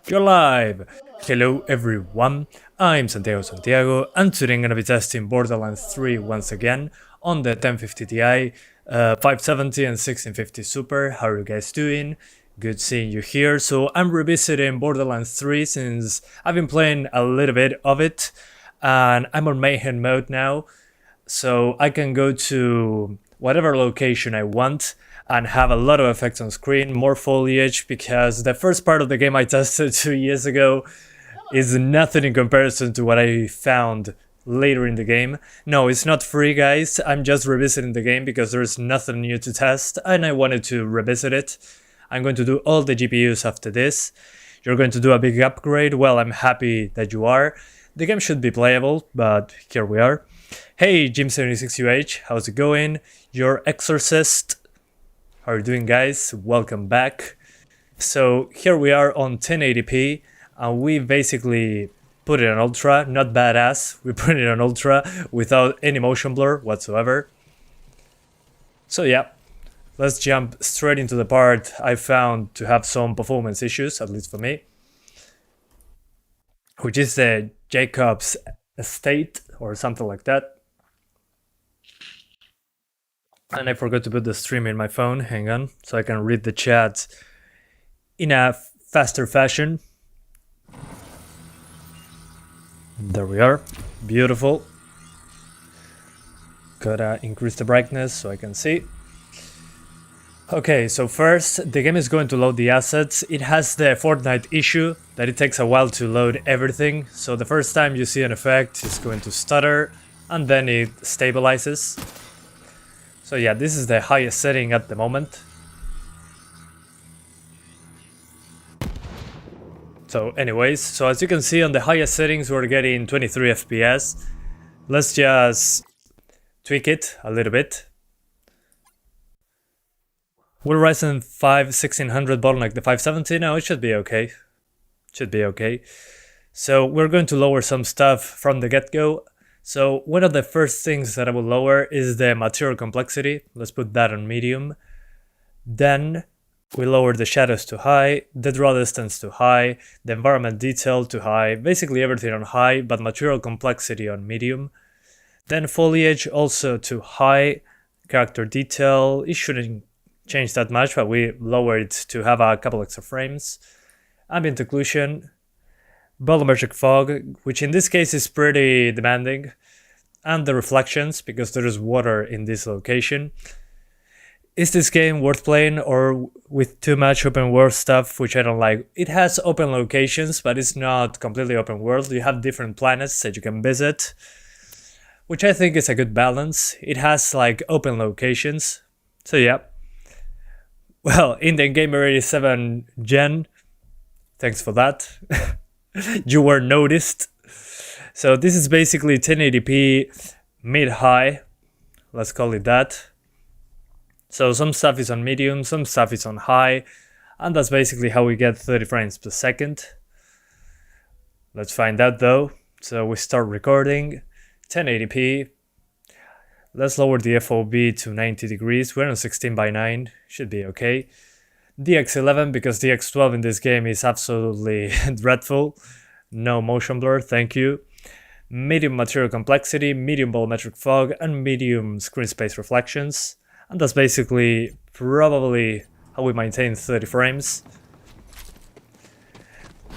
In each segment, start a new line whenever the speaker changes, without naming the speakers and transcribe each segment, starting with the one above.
You're live! Hello everyone, I'm Santiago, and today I'm gonna be testing Borderlands 3 once again on the 1050 Ti, 570 and 1650 Super. How are you guys doing? Good seeing you here. So I'm revisiting Borderlands 3 since I've been playing a little bit of it, and I'm on Mayhem mode now, so I can go to whatever location I want and have a lot of effects on screen, more foliage, because the first part of the game I tested 2 years ago is nothing in comparison to what I found later in the game. No, it's not free, guys. I'm just revisiting the game because there's nothing new to test and I wanted to revisit it. I'm going to do all the GPUs after this. You're going to do a big upgrade. Well, I'm happy that you are. The game should be playable, but here we are. Hey, Jim76UH, how's it going? Your Exorcist. How are you doing, guys? Welcome back. So here we are on 1080p, and we basically put it on ultra, not badass. We put it on ultra without any motion blur whatsoever. So yeah, let's jump straight into the part I found to have some performance issues, at least for me, which is the Jacob's estate or something like that. And I forgot to put the stream in my phone, hang on, so I can read the chat in a faster fashion. There we are, beautiful. Gotta increase the brightness so I can see. Okay, so first, the game is going to load the assets. It has the Fortnite issue that it takes a while to load everything. So the first time you see an effect, it's going to stutter, and then it stabilizes. So yeah, this is the highest setting at the moment. So anyways, so as you can see on the highest settings we're getting 23 FPS. Let's just tweak it a little bit. Will Ryzen 5 1600 bottleneck the 570? No, it should be okay. Should be okay. So we're going to lower some stuff from the get-go. So one of the first things that I will lower is the material complexity. Let's put that on medium. Then we lower the shadows to high, the draw distance to high, the environment detail to high, basically everything on high, but material complexity on medium. Then foliage also to high, character detail, it shouldn't change that much, but we lower it to have a couple extra frames. Ambient occlusion. Volumetric fog, which in this case is pretty demanding, and the reflections, because there is water in this location. Is this game worth playing or with too much open world stuff, which I don't like? It has open locations, but it's not completely open world. You have different planets that you can visit, which I think is a good balance. It has like open locations, so yeah. Well, Indian Gamer 87 Gen, thanks for that. You were noticed. So this is basically 1080p mid-high, let's call it that. So some stuff is on medium, some stuff is on high, and that's basically how we get 30 frames per second. Let's find out though. So we start recording, 1080p. Let's lower the FOV to 90 degrees. We're on 16:9, should be okay. DX11, because DX12 in this game is absolutely dreadful. No motion blur, thank you. Medium material complexity, medium volumetric fog, and medium screen space reflections. And that's basically probably how we maintain 30 frames.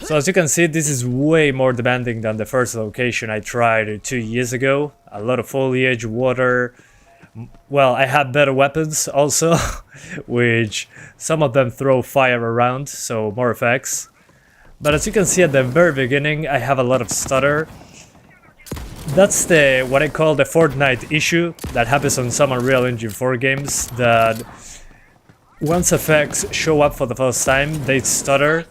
So as you can see, this is way more demanding than the first location I tried 2 years ago. A lot of foliage, water. Well, I have better weapons also, which some of them throw fire around, so more effects. But as you can see at the very beginning, I have a lot of stutter. That's what I call the Fortnite issue that happens on some Unreal Engine 4 games, that once effects show up for the first time, they stutter,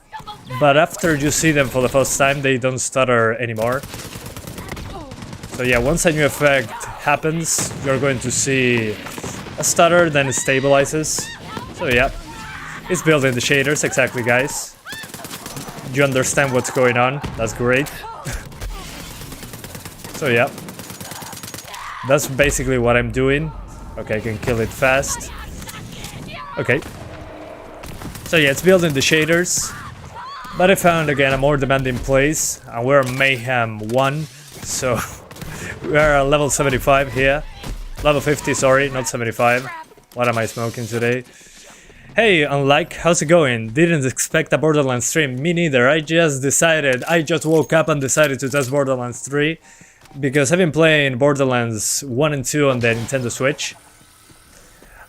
but after you see them for the first time, they don't stutter anymore. So yeah, once a new effect happens, you're going to see a stutter, then it stabilizes. So yeah, it's building the shaders, exactly, guys. You understand what's going on, that's great. So yeah, that's basically what I'm doing. Okay, I can kill it fast. Okay. So yeah, it's building the shaders. But I found again a more demanding place, and we're Mayhem 1, so we are at level 75 here. Level 50, sorry, not 75. What am I smoking today? Hey, Unlike, how's it going? Didn't expect a Borderlands stream, me neither. I just woke up and decided to test Borderlands 3, because I've been playing Borderlands 1 and 2 on the Nintendo Switch.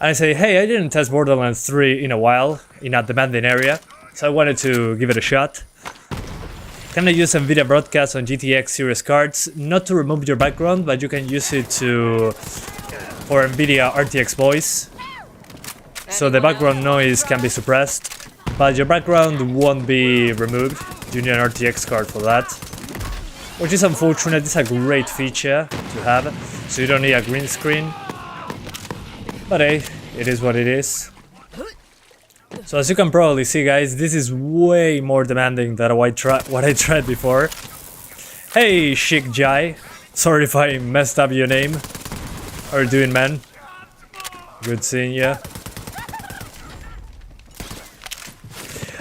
And I say, hey, I didn't test Borderlands 3 in a while, in a demanding area. So I wanted to give it a shot. Can I use NVIDIA broadcast on GTX series cards? Not to remove your background, but you can use it for NVIDIA RTX voice. So the background noise can be suppressed, but your background won't be removed. You need an RTX card for that. Which is unfortunate. It's a great feature to have, so you don't need a green screen. But hey, it is what it is. So as you can probably see, guys, this is way more demanding than what I tried before. Hey, Chic Jai. Sorry if I messed up your name. How are you doing, man? Good seeing ya.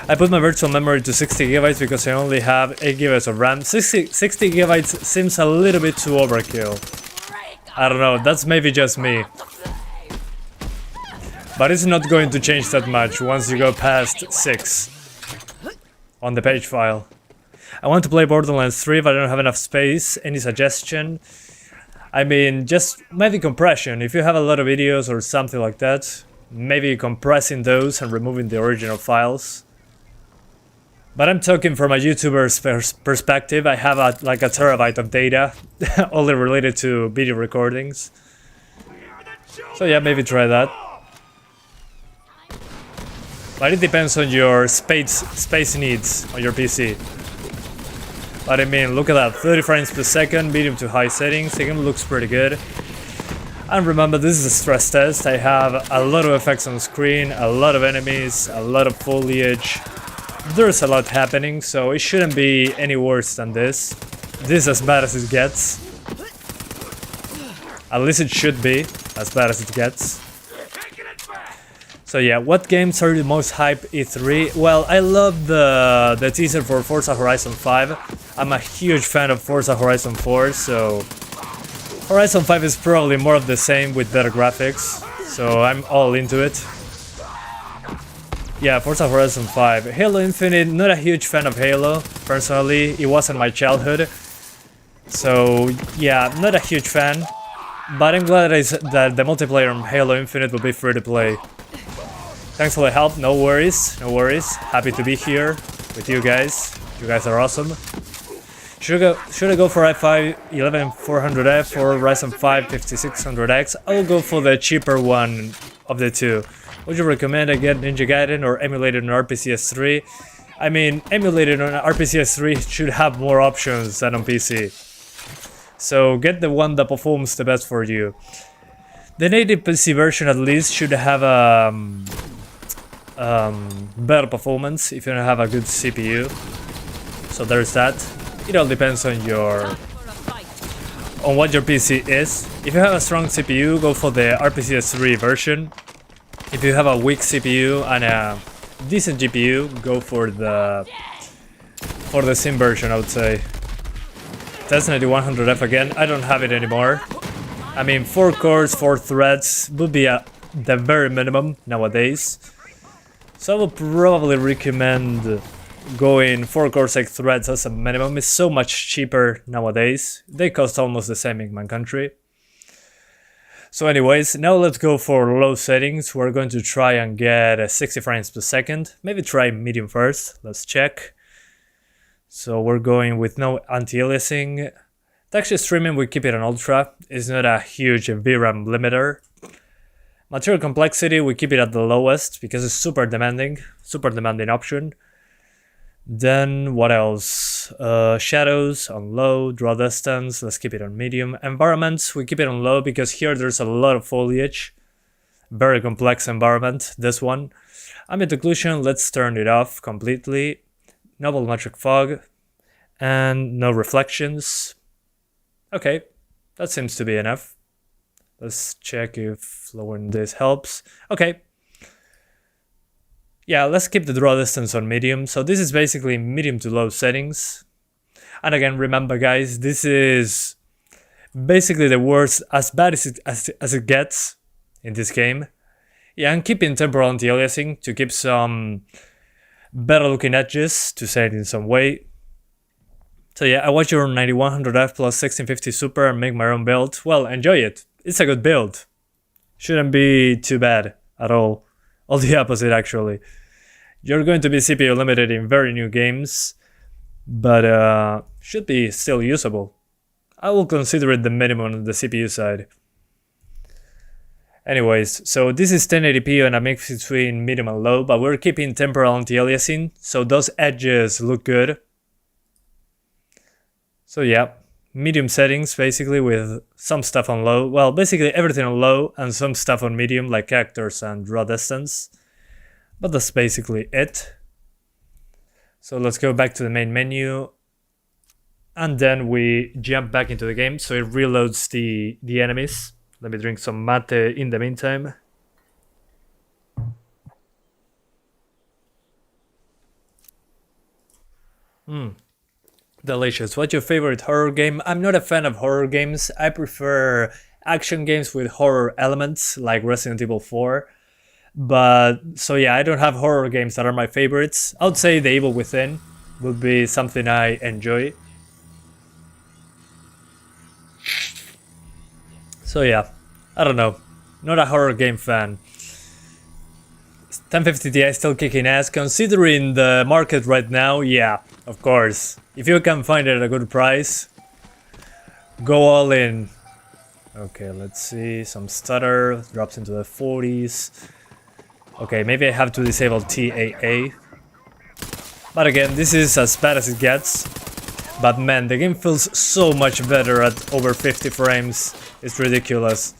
I put my virtual memory to 60 gigabytes because I only have 8 gigabytes of RAM. 60 gigabytes seems a little bit too overkill. I don't know, that's maybe just me. But it's not going to change that much once you go past 6 on the page file. I want to play Borderlands 3, but I don't have enough space. Any suggestion? I mean, just maybe compression. If you have a lot of videos or something like that, maybe compressing those and removing the original files. But I'm talking from a YouTuber's perspective. I have like a terabyte of data, only related to video recordings. So yeah, maybe try that. But it depends on your space needs on your PC. But I mean, look at that, 30 frames per second, medium to high settings, the game looks pretty good. And remember, this is a stress test. I have a lot of effects on screen, a lot of enemies, a lot of foliage. There's a lot happening, so it shouldn't be any worse than this. This is as bad as it gets. At least it should be as bad as it gets. So yeah, what games are the most hype E3? Well, I love the teaser for Forza Horizon 5. I'm a huge fan of Forza Horizon 4, so Horizon 5 is probably more of the same with better graphics, so I'm all into it. Yeah, Forza Horizon 5. Halo Infinite, not a huge fan of Halo, personally. It wasn't my childhood. So yeah, not a huge fan. But I'm glad that the multiplayer on Halo Infinite will be free to play. Thanks for the help, no worries, no worries. Happy to be here with you guys. You guys are awesome. Should I go for i5 11400F or Ryzen 5 5600X? I'll go for the cheaper one of the two. Would you recommend I get Ninja Gaiden or emulated on RPCS 3? I mean, emulated on RPCS 3 should have more options than on PC. So get the one that performs the best for you. The native PC version at least should have better performance if you don't have a good CPU. So there's that. It all depends on what your PC is. If you have a strong CPU, go for the RPCS 3 version. If you have a weak CPU and a decent GPU, go for the Sim version, I would say. Test 9100F again. I don't have it anymore. I mean, 4 cores, 4 threads would be the very minimum nowadays. So I would probably recommend going 4 cores, 8 threads as a minimum. It's so much cheaper nowadays. They cost almost the same in my country. So anyways, now let's go for low settings. We're going to try and get 60 frames per second. Maybe try medium first. Let's check. So we're going with no anti-aliasing. Texture streaming, we keep it on ultra. It's not a huge VRAM limiter. Material complexity, we keep it at the lowest because it's super demanding option. Then what else? Shadows on low, draw distance, let's keep it on medium. Environments, we keep it on low because here there's a lot of foliage. Very complex environment, this one. Ambient occlusion, let's turn it off completely. No volumetric fog, and no reflections. Okay, that seems to be enough. Let's check if lowering this helps. Okay. Yeah, let's keep the draw distance on medium. So this is basically medium to low settings. And again, remember guys, this is basically the worst, as bad as it gets in this game. Yeah, I'm keeping temporal anti-aliasing to keep some better looking edges, to say it in some way. So yeah, I watch your 9100F plus 1650 Super and make my own build. Well, enjoy it. It's a good build. Shouldn't be too bad at all. All the opposite actually. You're going to be CPU limited in very new games, but should be still usable. I will consider it the minimum on the CPU side. Anyways, so this is 1080p and a mix between medium and low, but we're keeping temporal anti-aliasing, so those edges look good. So yeah, medium settings basically with some stuff on low. Well, basically everything on low and some stuff on medium like characters and draw distance. But that's basically it. So let's go back to the main menu. And then we jump back into the game, so it reloads the enemies. Let me drink some mate in the meantime. Delicious. What's your favorite horror game? I'm not a fan of horror games. I prefer action games with horror elements like Resident Evil 4. But so yeah, I don't have horror games that are my favorites. I would say The Evil Within would be something I enjoy. So yeah, I don't know. Not a horror game fan. 1050 Ti still kicking ass. Considering the market right now, yeah, of course. If you can find it at a good price, go all in. Okay, let's see. Some stutter. Drops into the 40s. Okay, maybe I have to disable TAA. But again, this is as bad as it gets. But man, the game feels so much better at over 50 frames. It's ridiculous.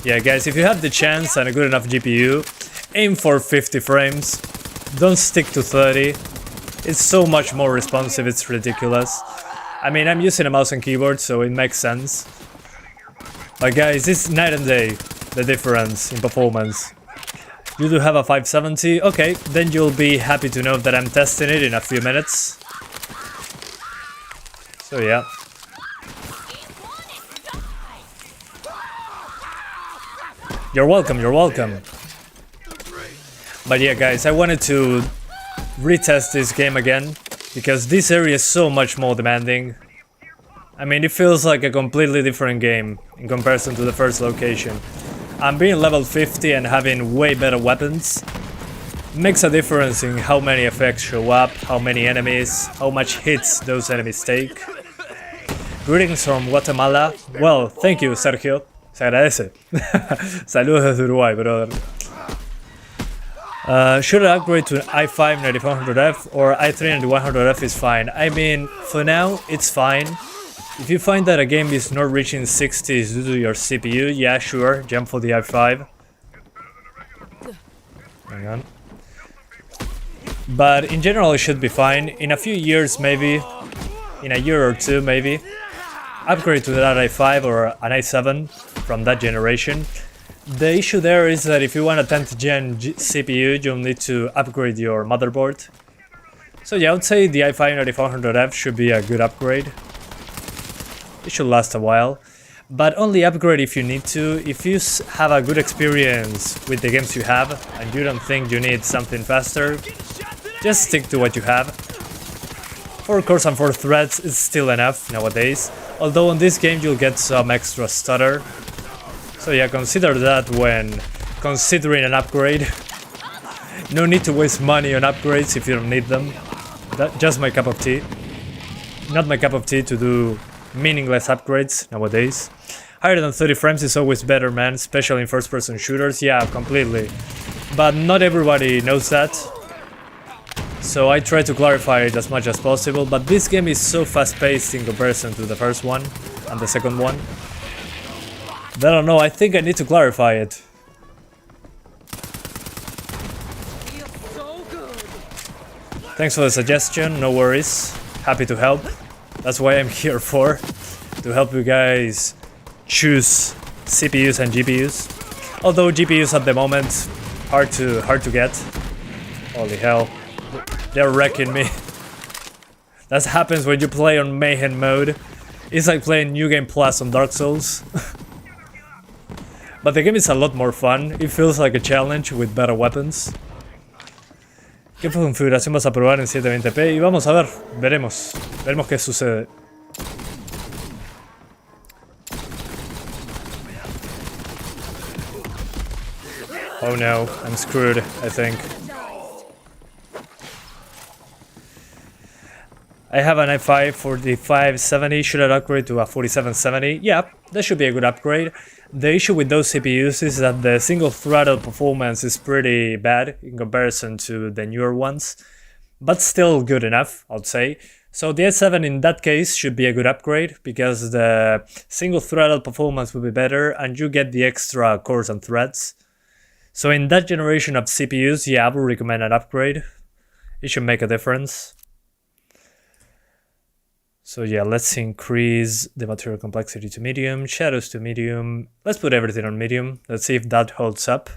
Yeah, guys, if you have the chance and a good enough GPU, aim for 50 frames. Don't stick to 30. It's so much more responsive, it's ridiculous. I mean, I'm using a mouse and keyboard, so it makes sense. But guys, it's night and day, the difference in performance. You do have a 570? Okay, then you'll be happy to know that I'm testing it in a few minutes. So yeah. You're welcome, you're welcome. But yeah guys, I wanted to retest this game again, because this area is so much more demanding. I mean, it feels like a completely different game in comparison to the first location. And being level 50 and having way better weapons makes a difference in how many effects show up, how many enemies, how much hits those enemies take. Greetings from Guatemala. Well, thank you, Sergio. Se agradece. Saludos desde Uruguay, brother. Should I upgrade to an i5 9400F or i3 9100F is fine? I mean, for now, it's fine. If you find that a game is not reaching 60s due to your CPU, yeah, sure, jump for the i5. Hang on. But in general, it should be fine. In a few years, maybe, in a year or two, maybe, upgrade to that i5 or an i7 from that generation. The issue there is that if you want a 10th gen CPU, you'll need to upgrade your motherboard. So yeah, I would say the i5 9400F should be a good upgrade. It should last a while, but only upgrade if you need to. If you have a good experience with the games you have and you don't think you need something faster, just stick to what you have. 4 cores and 4 threads is still enough nowadays, although on this game you'll get some extra stutter. So yeah, consider that when considering an upgrade. No need to waste money on upgrades if you don't need them. That's just my cup of tea. Not my cup of tea to do meaningless upgrades nowadays. Higher than 30 frames is always better, man, especially in first-person shooters. Yeah, completely. But not everybody knows that. So I try to clarify it as much as possible, but this game is so fast-paced in comparison to the first one and the second one. I don't know, I think I need to clarify it. Thanks for the suggestion, no worries. Happy to help. That's why I'm here for, to help you guys choose CPUs and GPUs. Although GPUs at the moment hard to get. Holy hell. They're wrecking me. That happens when you play on Mayhem mode. It's like playing New Game Plus on Dark Souls. But the game is a lot more fun. It feels like a challenge with better weapons. ¿Qué configuración vas a probar en 720p? Y vamos a ver, veremos qué sucede. Oh no, I'm screwed, I think. I have an i5 4570, should I upgrade to a 4770? Yeah, that should be a good upgrade. The issue with those CPUs is that the single throttle performance is pretty bad in comparison to the newer ones, but still good enough, I'd say. So the i7 in that case should be a good upgrade, because the single throttle performance will be better and you get the extra cores and threads. So in that generation of CPUs, yeah, I would recommend an upgrade. It should make a difference. So yeah, let's increase the material complexity to medium, shadows to medium. Let's put everything on medium. Let's see if that holds up.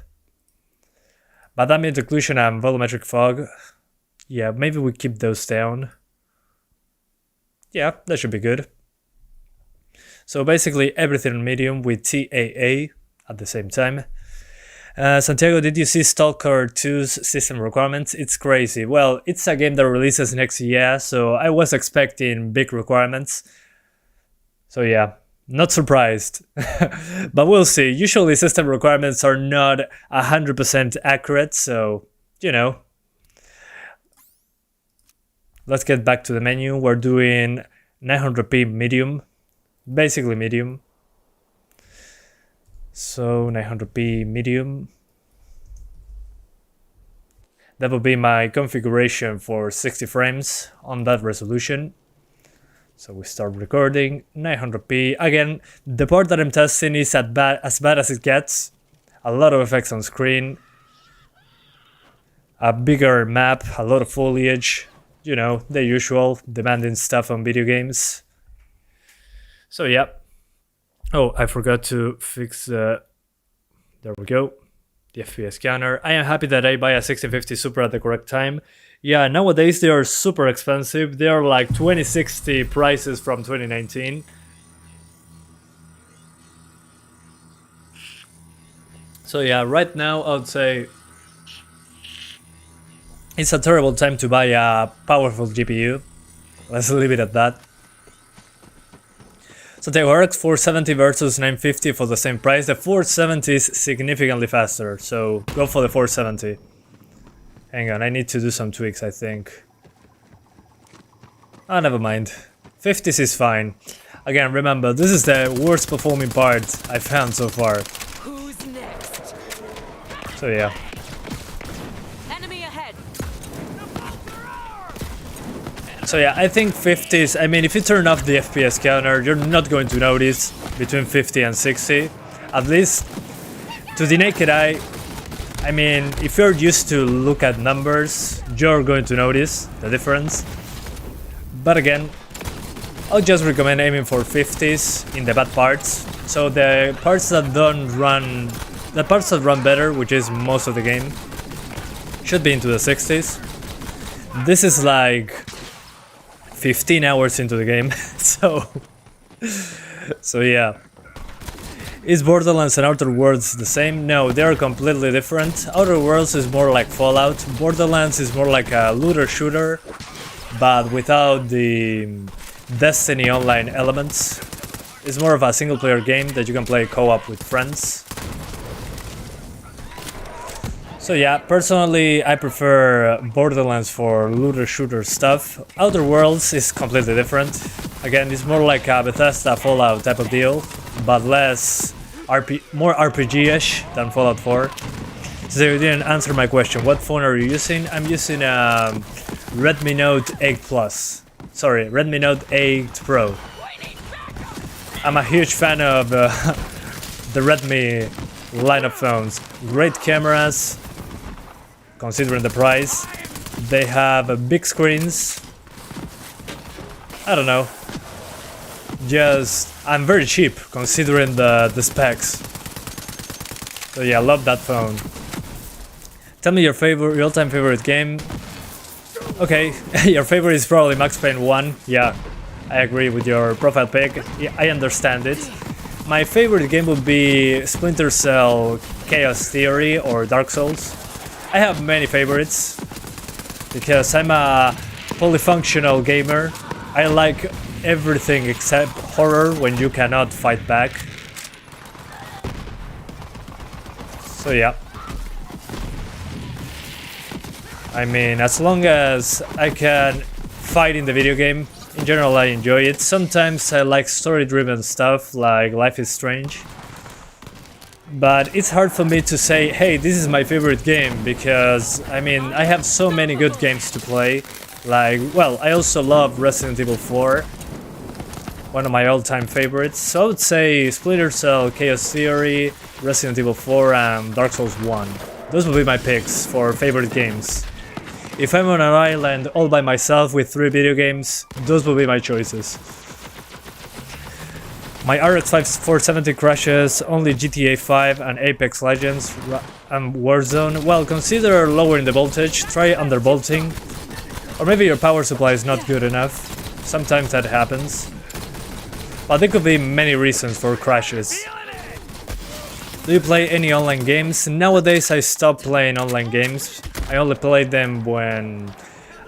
But ambient occlusion and volumetric fog. Yeah, maybe we keep those down. Yeah, that should be good. So basically everything on medium with TAA at the same time. Santiago, did you see Stalker 2's system requirements? It's crazy. Well, it's a game that releases next year, so I was expecting big requirements. So yeah, not surprised. But we'll see. Usually system requirements are not 100% accurate, so, you know. Let's get back to the menu. We're doing 900p medium, basically medium. So 900p medium. That will be my configuration for 60 frames on that resolution. So we start recording 900p. Again, the part that I'm testing is as bad as it gets. A lot of effects on screen. A bigger map, a lot of foliage. You know, the usual demanding stuff on video games. So yeah. Oh, I forgot to fix there we go, the FPS scanner. I am happy that I buy a 6050 Super at the correct time. Yeah, nowadays they are super expensive. They are like 2060 prices from 2019. So yeah, right now I would say it's a terrible time to buy a powerful GPU. Let's leave it at that. So the AORUS 470 versus 950 for the same price. The 470 is significantly faster, so go for the 470. Hang on, I need to do some tweaks, I think. Ah, never mind. 50s is fine. Again, remember, this is the worst performing part I've found so far.
Who's next?
So yeah.
Enemy ahead.
So yeah, I think 50s, I mean, if you turn off the FPS counter, you're not going to notice between 50 and 60. At least to the naked eye, I mean, if you're used to look at numbers, you're going to notice the difference. But again, I'll just recommend aiming for 50s in the bad parts. So the parts that don't run, the parts that run better, which is most of the game, should be into the 60s. This is like 15 hours into the game, so yeah. Is Borderlands and Outer Worlds the same? No, they are completely different. Outer Worlds is more like Fallout. Borderlands is more like a looter shooter, but without the Destiny online elements. It's more of a single player game that you can play co-op with friends. So yeah, personally I prefer Borderlands for looter shooter stuff. Outer Worlds is completely different. Again, it's more like a Bethesda Fallout type of deal, but less more RPG-ish than Fallout 4. So you didn't answer my question. What phone are you using? I'm using a Redmi Note 8 Plus. Sorry, Redmi Note 8 Pro. I'm a huge fan of the Redmi line of phones. Great cameras. Considering the price, they have big screens. I don't know. I'm very cheap considering the specs. So yeah, I love that phone. Tell me your favorite, real-time favorite game. Okay, your favorite is probably Max Payne 1. Yeah, I agree with your profile pic. Yeah, I understand it. My favorite game would be Splinter Cell, Chaos Theory, or Dark Souls. I have many favorites because I'm a polyfunctional gamer. I like everything except horror when you cannot fight back. So yeah. I mean, as long as I can fight in the video game, in general I enjoy it. Sometimes I like story-driven stuff like Life is Strange. But it's hard for me to say, hey, this is my favorite game, because, I mean, I have so many good games to play. Like, well, I also love Resident Evil 4, one of my all-time favorites. So I would say Splinter Cell, Chaos Theory, Resident Evil 4, and Dark Souls 1. Those would be my picks for favorite games. If I'm on an island all by myself with 3 video games, those will be my choices. My RX 470 crashes only GTA 5 and Apex Legends and Warzone. Well, consider lowering the voltage, try undervolting. Or maybe your power supply is not good enough. Sometimes that happens. But there could be many reasons for crashes. Do you play any online games? Nowadays I stopped playing online games. I only play them when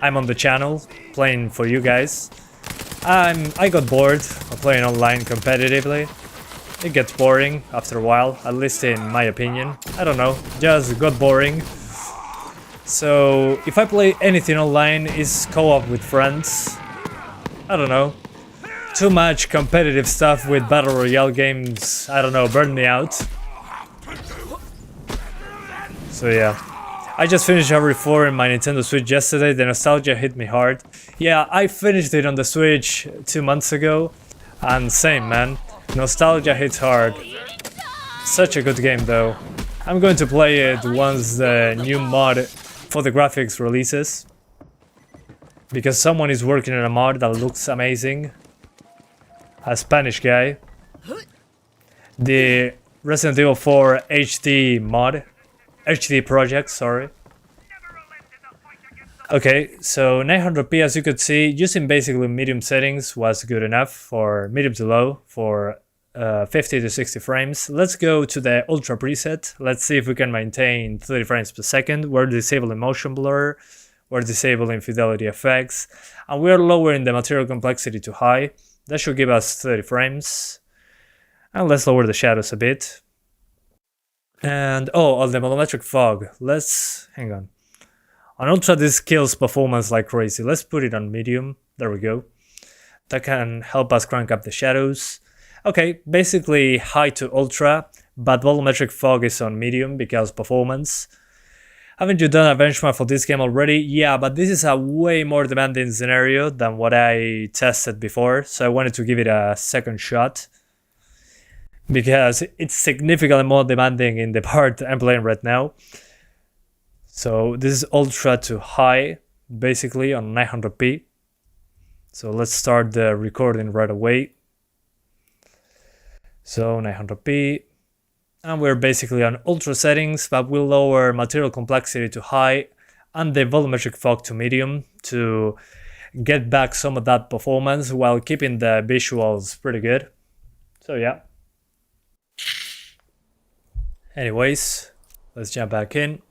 I'm on the channel, playing for you guys. I got bored of playing online competitively. It gets boring after a while, at least in my opinion. I don't know, just got boring. So if I play anything online, it's co-op with friends. I don't know. Too much competitive stuff with Battle Royale games, I don't know, burned me out. So yeah. I just finished RE4 in my Nintendo Switch yesterday, the nostalgia hit me hard. Yeah, I finished it on the Switch 2 months ago, and same man, nostalgia hits hard. Such a good game though. I'm going to play it once the new mod for the graphics releases, because someone is working on a mod that looks amazing. A Spanish guy. The Resident Evil 4 HD mod. HD project, sorry. Okay, so 900p, as you could see, using basically medium settings was good enough for medium to low for 50 to 60 frames. Let's go to the ultra preset. Let's see if we can maintain 30 frames per second. We're disabling motion blur, we're disabling fidelity effects, and we're lowering the material complexity to high. That should give us 30 frames. And let's lower the shadows a bit. And oh, on the volumetric fog, let's hang on. On ultra, this kills performance like crazy. Let's put it on medium. There we go. That can help us crank up the shadows. Okay, basically high to ultra, but volumetric fog is on medium because performance. Haven't you done a benchmark for this game already? Yeah, but this is a way more demanding scenario than what I tested before, so I wanted to give it a second shot. Because it's significantly more demanding in the part I'm playing right now. So this is ultra to high, basically on 900p. So let's start the recording right away. So 900p. And we're basically on ultra settings, but we'll lower material complexity to high and the volumetric fog to medium to get back some of that performance while keeping the visuals pretty good. So yeah. Anyways, let's jump back in.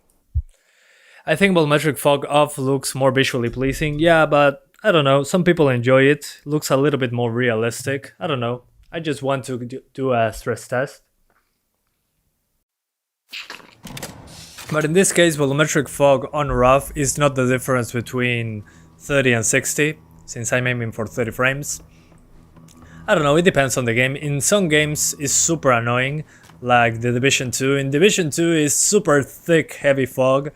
I think volumetric fog off looks more visually pleasing. Yeah, but I don't know, some people enjoy it. Looks a little bit more realistic. I don't know. I just want to do a stress test. But in this case, volumetric fog on or off is not the difference between 30 and 60, since I'm aiming for 30 frames. I don't know, it depends on the game. In some games it's super annoying, like the Division 2. In Division 2 is super thick, heavy fog.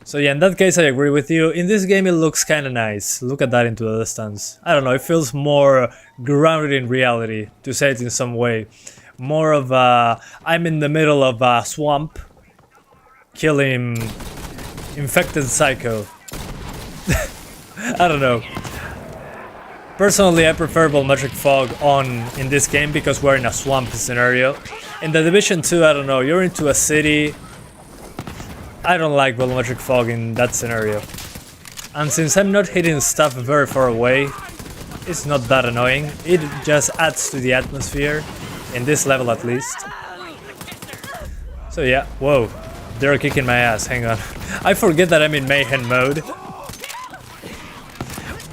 So yeah, in that case I agree with you. In this game it looks kinda nice. Look at that into the distance. I don't know, it feels more grounded in reality, to say it in some way. More of a, I'm in the middle of a swamp, killing infected psycho. I don't know. Personally, I prefer volumetric fog on in this game because we're in a swamp scenario. In the Division 2, I don't know, you're into a city. I don't like volumetric fog in that scenario. And since I'm not hitting stuff very far away, it's not that annoying. It just adds to the atmosphere, in this level at least. So yeah, whoa, they're kicking my ass, hang on. I forget that I'm in mayhem mode.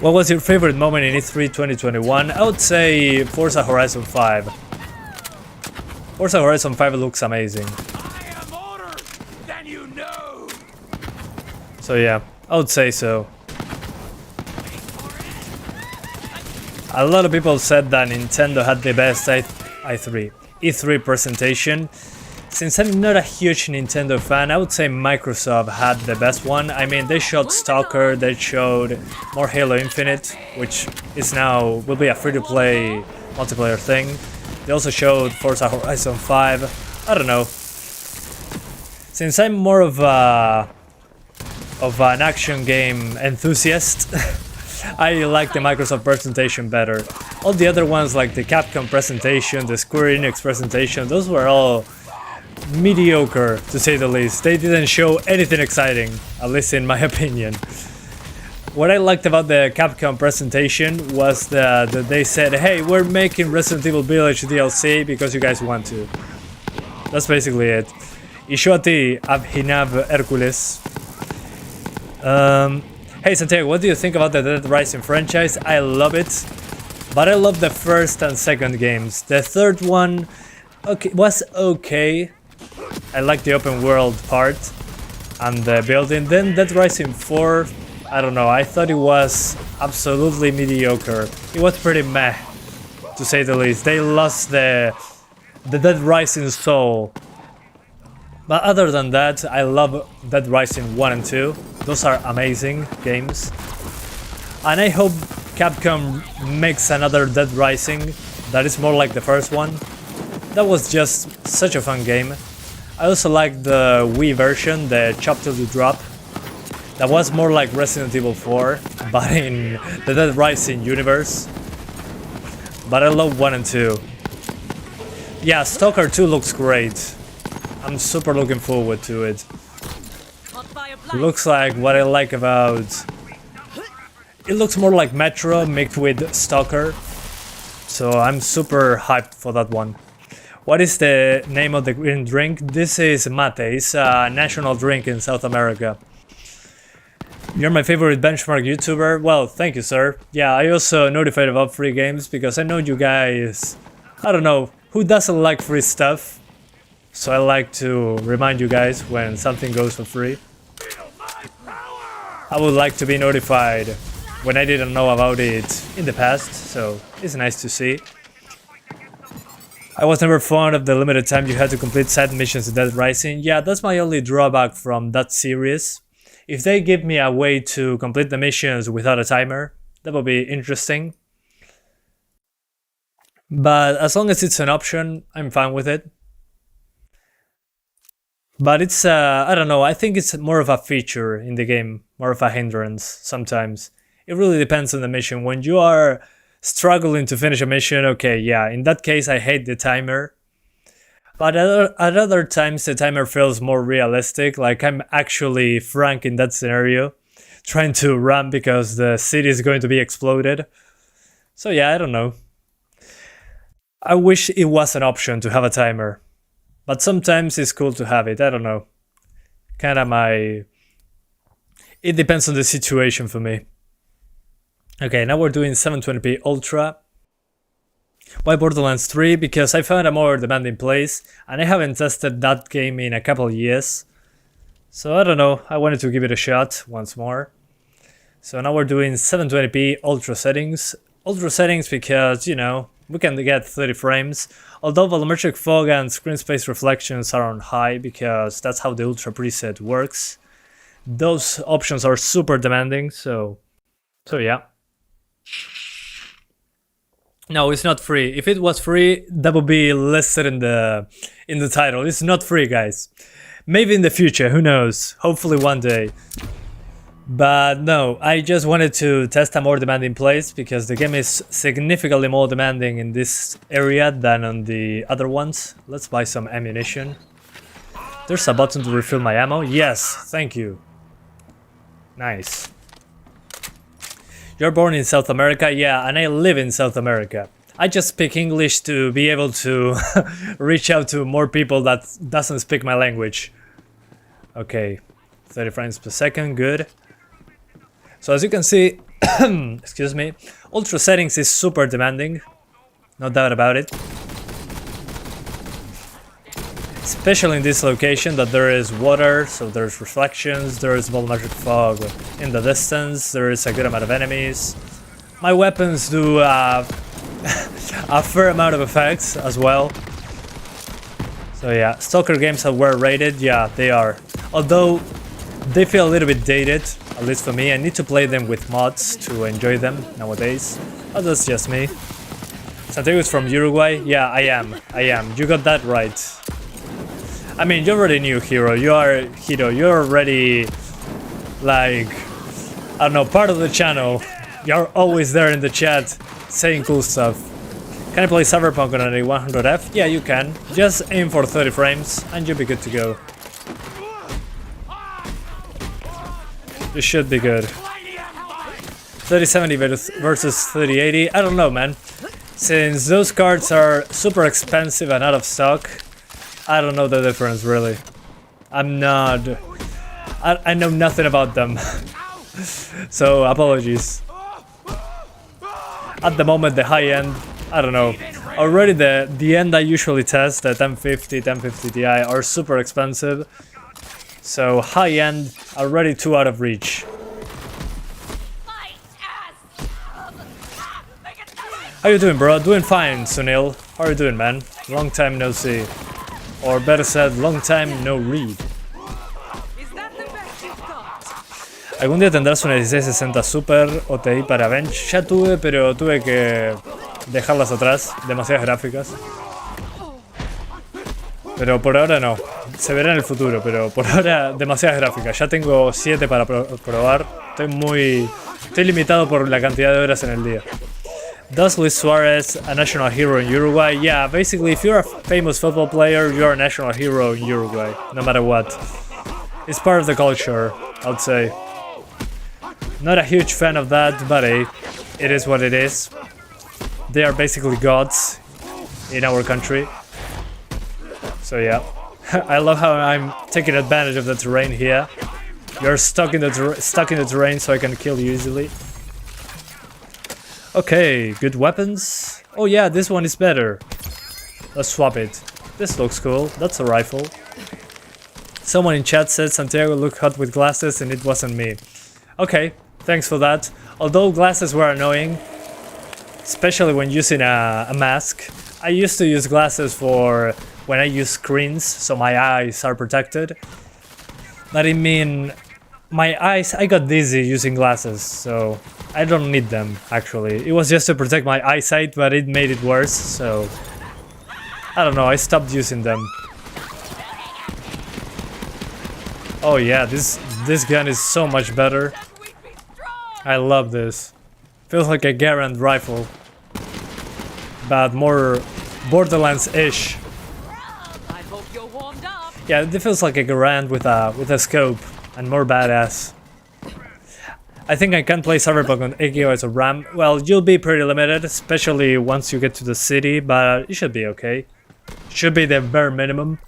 What was your favorite moment in E3 2021? I would say Forza Horizon 5. Forza Horizon 5 looks amazing. So yeah, I would say so. A lot of people said that Nintendo had the best E3 presentation. Since I'm not a huge Nintendo fan, I would say Microsoft had the best one. I mean, they showed Stalker, they showed more Halo Infinite, which is now will be a free-to-play multiplayer thing. They also showed Forza Horizon 5. I don't know. Since I'm more of an action game enthusiast, I like the Microsoft presentation better. All the other ones, like the Capcom presentation, the Square Enix presentation, those were all mediocre, to say the least. They didn't show anything exciting, at least in my opinion. What I liked about the Capcom presentation was that they said, hey, we're making Resident Evil Village DLC because you guys want to. That's basically it. Ishoti Abhinav Hercules. Hey Santiago, what do you think about the Dead Rising franchise? I love it, but I love the first and second games. The third one was okay. I like the open world part and the building. Then Dead Rising 4, I don't know, I thought it was absolutely mediocre. It was pretty meh, to say the least. They lost the Dead Rising soul. But other than that, I love Dead Rising 1 and 2. Those are amazing games. And I hope Capcom makes another Dead Rising that is more like the first one. That was just such a fun game. I also like the Wii version, the Chop Till You Drop. That was more like Resident Evil 4, but in the Dead Rising universe. But I love 1 and 2. Yeah, Stalker 2 looks great. I'm super looking forward to it. Looks like what I like about... It looks more like Metro mixed with Stalker. So I'm super hyped for that one. What is the name of the green drink? This is mate. It's a national drink in South America. You're my favorite benchmark YouTuber? Well, thank you, sir. Yeah, I also notified about free games because I know you guys... I don't know, who doesn't like free stuff? So I like to remind you guys when something goes for free. I would like to be notified when I didn't know about it in the past, so it's nice to see. I was never fond of the limited time you had to complete side missions in Dead Rising. Yeah, that's my only drawback from that series. If they give me a way to complete the missions without a timer, that would be interesting. But as long as it's an option, I'm fine with it. But it's, I don't know, I think it's more of a feature in the game, more of a hindrance sometimes. It really depends on the mission. When you are struggling to finish a mission, okay, yeah, in that case I hate the timer. But at other times the timer feels more realistic, like I'm actually Frank in that scenario, trying to run because the city is going to be exploded. So yeah, I don't know. I wish it was an option to have a timer. But sometimes it's cool to have it, I don't know. Kinda my... It depends on the situation for me. Okay, now we're doing 720p Ultra. Why Borderlands 3? Because I found a more demanding place, and I haven't tested that game in a couple of years. So I don't know, I wanted to give it a shot once more. So now we're doing 720p Ultra settings. Ultra settings because, you know, we can get 30 frames. Although volumetric fog and screen space reflections are on high because that's how the Ultra preset works. Those options are super demanding, so yeah. No, it's not free. If it was free, that would be listed in the title. It's not free, guys. Maybe in the future, who knows? Hopefully one day. But no, I just wanted to test a more demanding place because the game is significantly more demanding in this area than on the other ones. Let's buy some ammunition. There's a button to refill my ammo. Yes, thank you. Nice. You're born in South America? Yeah, and I live in South America. I just speak English to be able to reach out to more people that doesn't speak my language. Okay, 30 frames per second, good. So as you can see, excuse me, ultra settings is super demanding, no doubt about it. Especially in this location that there is water, so there's reflections, there is volumetric fog in the distance, there is a good amount of enemies. My weapons do a fair amount of effects as well. So yeah, Stalker games are well rated, yeah, they are. Although they feel a little bit dated, at least for me. I need to play them with mods to enjoy them nowadays. But that's just me. Santiago's from Uruguay? Yeah, I am. You got that right. I mean, you already knew Hero. You're already, like, I don't know, part of the channel. You're always there in the chat saying cool stuff. Can I play Cyberpunk on a 100F? Yeah, you can. Just aim for 30 frames and you'll be good to go. You should be good. 3070 versus 3080. I don't know, man. Since those cards are super expensive and out of stock, I don't know the difference really. I know nothing about them. So apologies. At the moment the high end, I don't know. Already the end I usually test, the 1050 Ti are super expensive. So high end already too out of reach. How you doing, bro? Doing fine, Sunil. How are you doing, man? Long time no see. Or better said, long time no read. ¿Algún día tendrás una 1660 Super o TI para bench? Ya tuve, pero tuve que dejarlas atrás. Demasiadas gráficas. Pero por ahora no. Se verá en el futuro, pero por ahora demasiadas gráficas. Ya tengo 7 para probar. Estoy limitado por la cantidad de horas en el día. Does Luis Suarez a national hero in Uruguay? Yeah, basically if you're a famous football player, you're a national hero in Uruguay, no matter what. It's part of the culture, I'd say. Not a huge fan of that, but hey, it is what it is. They are basically gods in our country. So yeah, I love how I'm taking advantage of the terrain here. You're stuck in the terrain, so I can kill you easily. Okay, good weapons. Oh yeah, this one is better. Let's swap it. This looks cool. That's a rifle. Someone in chat said Santiago looked hot with glasses and it wasn't me. Okay, thanks for that. Although glasses were annoying, especially when using a mask. I used to use glasses for when I use screens, so my eyes are protected. But I mean, my eyes, I got dizzy using glasses, so I don't need them, actually. It was just to protect my eyesight, but it made it worse, so I don't know, I stopped using them. Oh yeah, this gun is so much better. I love this. Feels like a Garand rifle, but more Borderlands-ish. Yeah, it feels like a Garand with a scope and more badass. I think I can play Cyberpunk on 8 GB of RAM. Well, you'll be pretty limited, especially once you get to the city, but it should be okay. Should be the bare minimum.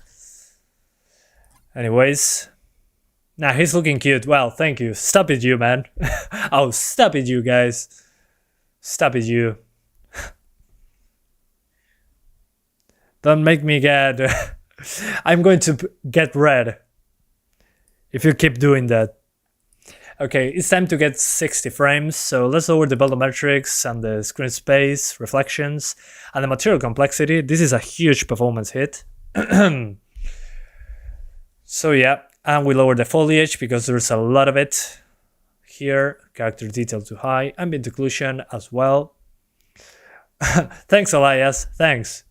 Anyways. Nah, he's looking cute. Well, thank you. Stop it, you, man. Oh, stop it, you guys. Stop it, you. Don't make me get... I'm going to get red if you keep doing that. Okay, it's time to get 60 frames, so let's lower the volumetrics and the screen space, reflections, and the material complexity. This is a huge performance hit. So yeah, and we lower the foliage because there's a lot of it here. Character detail too high, ambient occlusion as well. Thanks, Elias, thanks.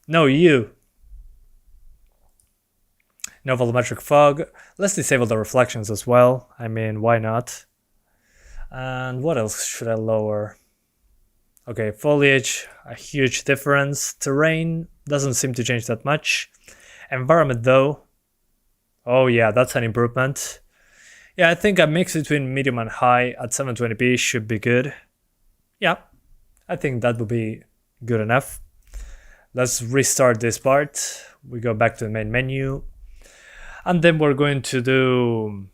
No, you. No volumetric fog. Let's disable the reflections as well. I mean, why not? And what else should I lower? Okay, foliage, a huge difference. Terrain doesn't seem to change that much. Environment though, oh yeah, that's an improvement. Yeah, I think a mix between medium and high at 720p should be good. Yeah, I think that would be good enough. Let's restart this part. We go back to the main menu. And then we're going to do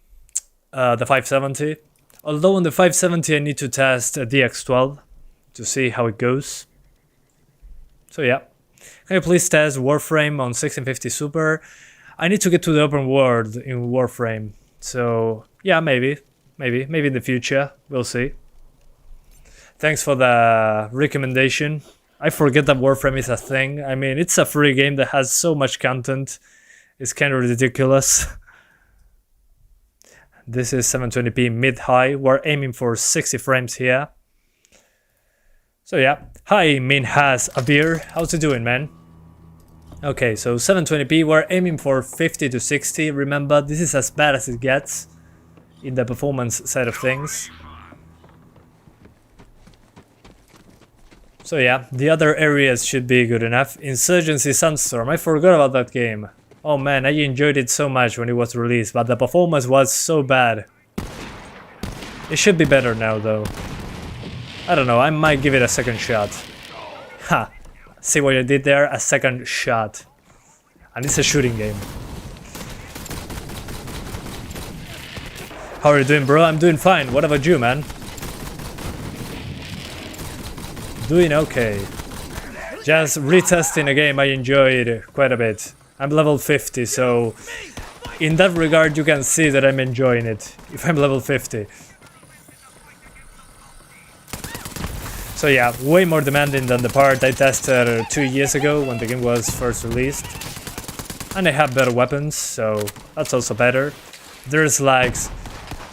the 570. Although on the 570 I need to test a DX12 to see how it goes. So yeah. Can you please test Warframe on 1650 Super? I need to get to the open world in Warframe. So yeah, maybe in the future. We'll see. Thanks for the recommendation. I forget that Warframe is a thing. I mean, it's a free game that has so much content. It's kind of ridiculous. This is 720p mid-high. We're aiming for 60 frames here. So yeah. Hi, Min has a beer. How's it doing, man? Okay, so 720p. We're aiming for 50 to 60. Remember, this is as bad as it gets in the performance side of things. So yeah, the other areas should be good enough. Insurgency Sandstorm, I forgot about that game. Oh man, I enjoyed it so much when it was released, but the performance was so bad. It should be better now though. I don't know, I might give it a second shot. Ha! See what I did there? A second shot. And it's a shooting game. How are you doing, bro? I'm doing fine. What about you, man? Doing okay. Just retesting a game I enjoyed quite a bit. I'm level 50, so in that regard you can see that I'm enjoying it, if I'm level 50. So yeah, way more demanding than the part I tested 2 years ago when the game was first released. And I have better weapons, so that's also better. There's like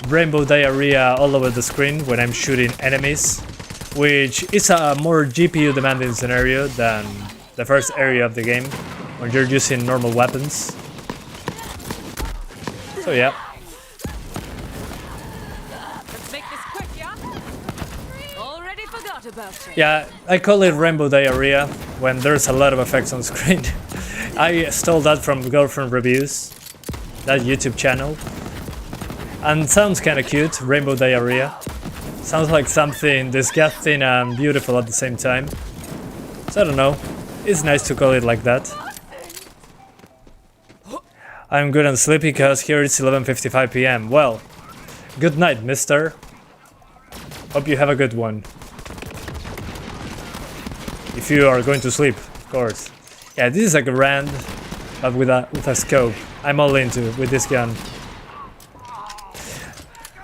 rainbow diarrhea all over the screen when I'm shooting enemies, which is a more GPU demanding scenario than the first area of the game, when you're using normal weapons. So yeah.
Let's make this quick, yeah? Already forgot about it.
Yeah, I call it rainbow diarrhea when there's a lot of effects on screen. I stole that from Girlfriend Reviews, that YouTube channel. And sounds kinda cute, rainbow diarrhea. Sounds like something disgusting and beautiful at the same time. So I don't know, it's nice to call it like that. I'm good and sleepy because here it's 11:55 PM. Well, good night, mister. Hope you have a good one. If you are going to sleep, of course. Yeah, this is like a Rand, but with a scope. I'm all into with this gun.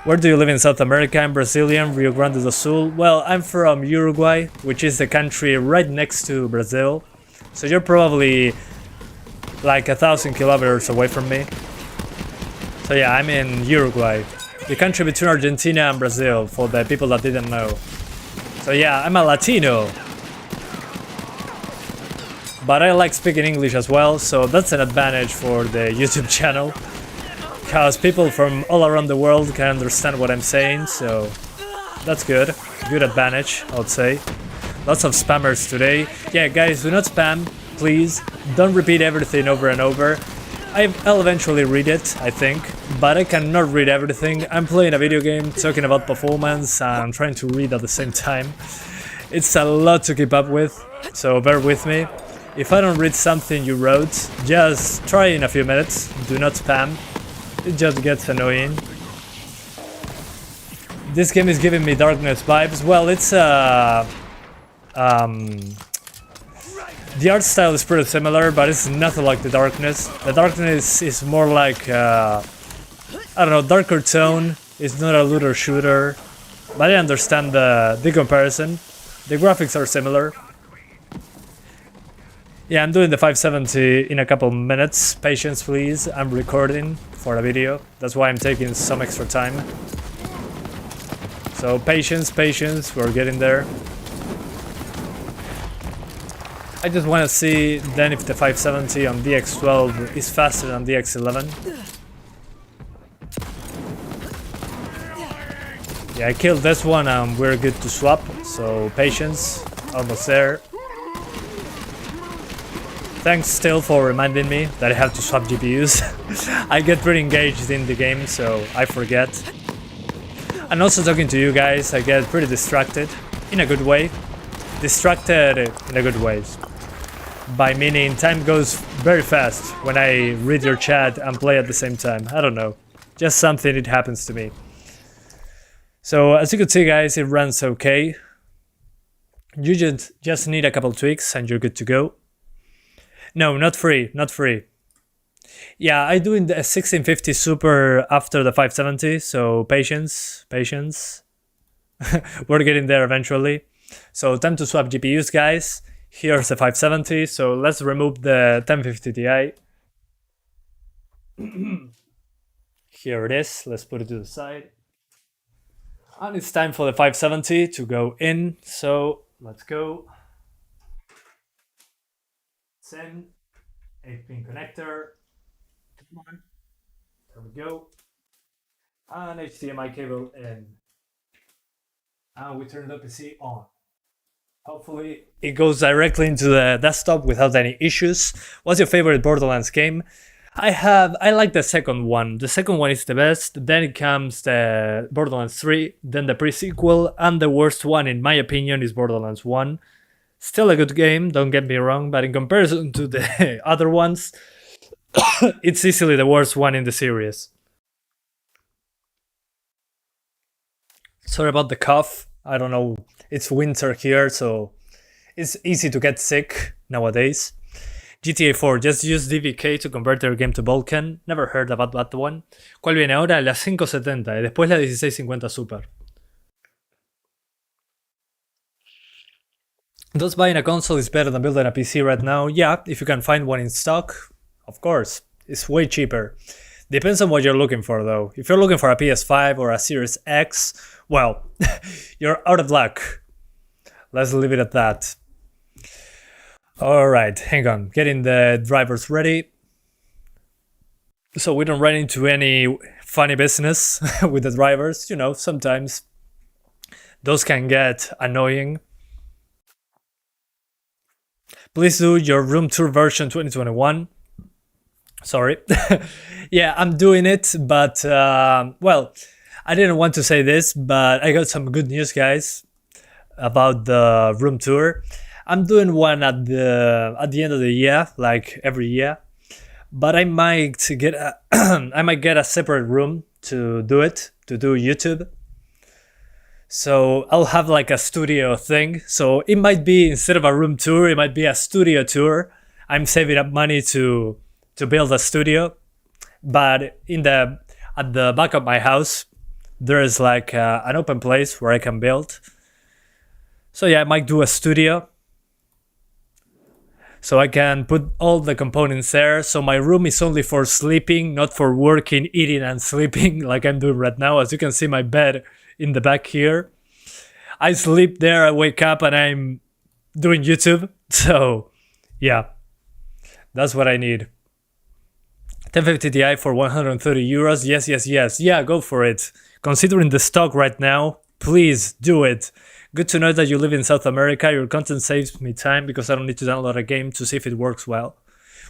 Where do you live in South America? I'm Brazilian, Rio Grande do Sul. Well, I'm from Uruguay, which is the country right next to Brazil. So you're probably like 1,000 kilometers away from me. So yeah, I'm in Uruguay, the country between Argentina and Brazil, for the people that didn't know. So yeah, I'm a Latino. But I like speaking English as well, so that's an advantage for the YouTube channel. Because people from all around the world can understand what I'm saying, so that's good. Good advantage, I would say. Lots of spammers today. Yeah, guys, do not spam, please. Don't repeat everything over and over. I'll eventually read it, I think, but I cannot read everything. I'm playing a video game, talking about performance, and trying to read at the same time. It's a lot to keep up with, so bear with me. If I don't read something you wrote, just try in a few minutes. Do not spam. It just gets annoying. This game is giving me Darkness vibes. Well, it's the art style is pretty similar, but it's nothing like the Darkness. The Darkness is more like, I don't know, darker tone. It's not a looter shooter, but I understand the comparison. The graphics are similar. Yeah, I'm doing the 570 in a couple minutes. Patience, please. I'm recording for a video. That's why I'm taking some extra time. So patience, we're getting there. I just want to see then if the 570 on DX12 is faster than DX11. Yeah, I killed this one and we're good to swap. So patience, almost there. Thanks still for reminding me that I have to swap GPUs. I get pretty engaged in the game, so I forget. And also talking to you guys, I get pretty distracted, in a good way. Distracted in a good way. By meaning time goes very fast when I read your chat and play at the same time. I don't know, just something, it happens to me. So as you can see guys, it runs okay. You just need a couple tweaks and you're good to go. No, not free, not free. Yeah, I do in the 1650 Super after the 570, so patience, patience. We're getting there eventually. So time to swap GPUs guys. Here's the 570, so let's remove the 1050 Ti. Here it is, let's put it to the side. And it's time for the 570 to go in, so let's go. It's in, 8-pin connector. Come on, there we go. And HDMI cable in. And we turn the PC on. Hopefully it goes directly into the desktop without any issues. What's your favorite Borderlands game? I like the second one. The second one is the best. Then it comes the Borderlands 3, then the pre-sequel, and the worst one in my opinion is Borderlands 1. Still a good game, don't get me wrong, but in comparison to the other ones, it's easily the worst one in the series. Sorry about the cough. I don't know, it's winter here, so it's easy to get sick nowadays. GTA 4, just use DVK to convert their game to Vulkan. Never heard about that one. ¿Cuál viene ahora? La 570 y después la 1650 Super. Does buying a console is better than building a PC right now? Yeah, if you can find one in stock, of course. It's way cheaper. Depends on what you're looking for though. If you're looking for a PS5 or a Series X, well, you're out of luck. Let's leave it at that. Alright, hang on, getting the drivers ready. So we don't run into any funny business with the drivers, you know, sometimes those can get annoying. Please do your room tour version 2021. Sorry. Yeah, I'm doing it, but well, I didn't want to say this, but I got some good news, guys, about the room tour. I'm doing one at the end of the year, like every year, but I might get a I might get a separate room to do it, to do YouTube. So I'll have like a studio thing. So it might be, instead of a room tour, it might be a studio tour. I'm saving up money to build a studio, but at the back of my house, there is like an open place where I can build. So yeah, I might do a studio. So I can put all the components there. So my room is only for sleeping, not for working, eating, and sleeping like I'm doing right now. As you can see, my bed in the back here. I sleep there, I wake up, and I'm doing YouTube. So yeah, that's what I need. 1050 Ti for 130 euros. Yes, yes, yes. Yeah, go for it. Considering the stock right now, please do it. Good to know that you live in South America. Your content saves me time because I don't need to download a game to see if it works well.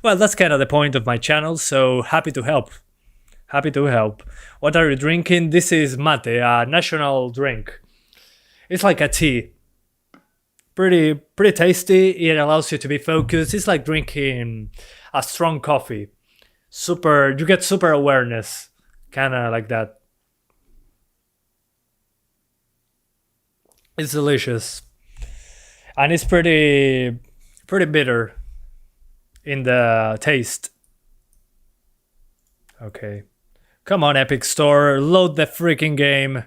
Well, that's kind of the point of my channel, so happy to help. Happy to help. What are you drinking? This is mate, a national drink. It's like a tea. Pretty tasty. It allows you to be focused. It's like drinking a strong coffee. You get super awareness. Kinda like that. It's delicious. And it's pretty bitter in the taste. Okay. Come on, Epic Store, load the freaking game.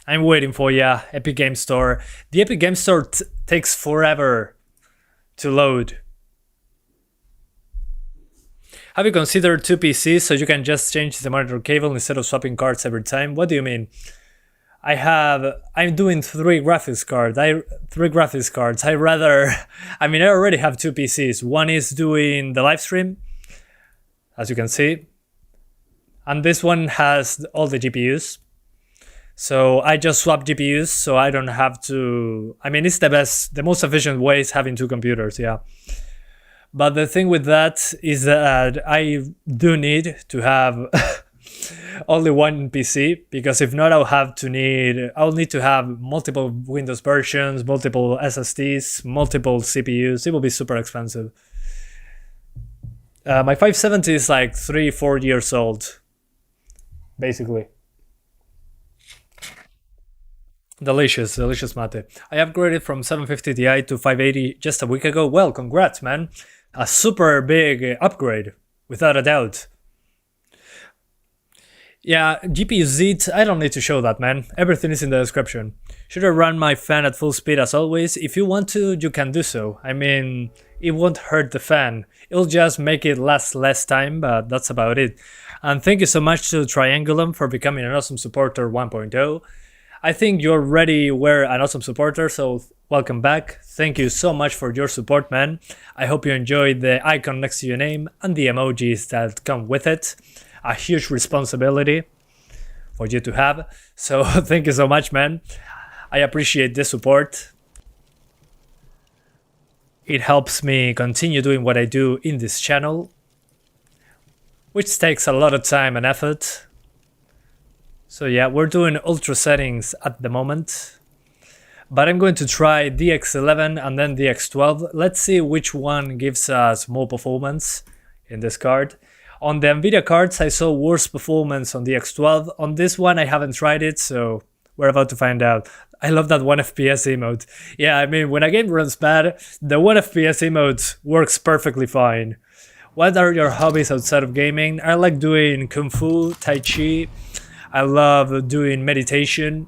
I'm waiting for ya, Epic Game Store. The Epic Game Store takes forever to load. Have you considered 2 PCs so you can just change the monitor cable instead of swapping cards every time? What do you mean? I'm doing 3 graphics cards. I already have 2 PCs. One is doing the live stream, as you can see. And this one has all the GPUs. So I just swap GPUs so I don't have to... it's the most efficient way is having 2 computers, yeah. But the thing with that is that I do need to have only one PC, because if not, I'll need to have multiple Windows versions, multiple SSDs, multiple CPUs. It will be super expensive. My 570 is like 3-4 years old, basically. Delicious mate. I upgraded from 750 Ti to 580 just a week ago. Well, congrats, man. A super big upgrade, without a doubt. Yeah, GPU ZIT, I don't need to show that, man. Everything is in the description. Should I run my fan at full speed as always? If you want to, you can do so. I mean, it won't hurt the fan. It'll just make it last less time, but that's about it. And thank you so much to Triangulum for becoming an awesome supporter 1.0. I think you already were an awesome supporter, so welcome back. Thank you so much for your support, man. I hope you enjoyed the icon next to your name and the emojis that come with it. A huge responsibility for you to have. So thank you so much, man. I appreciate the support. It helps me continue doing what I do in this channel, which takes a lot of time and effort. So yeah, we're doing ultra settings at the moment, but I'm going to try DX11 and then DX12. Let's see which one gives us more performance in this card. On the Nvidia cards, I saw worse performance on the X12. On this one, I haven't tried it, so we're about to find out. I love that 1 FPS emote. Yeah, I mean, when a game runs bad, the 1 FPS emote works perfectly fine. What are your hobbies outside of gaming? I like doing Kung Fu, Tai Chi. I love doing meditation.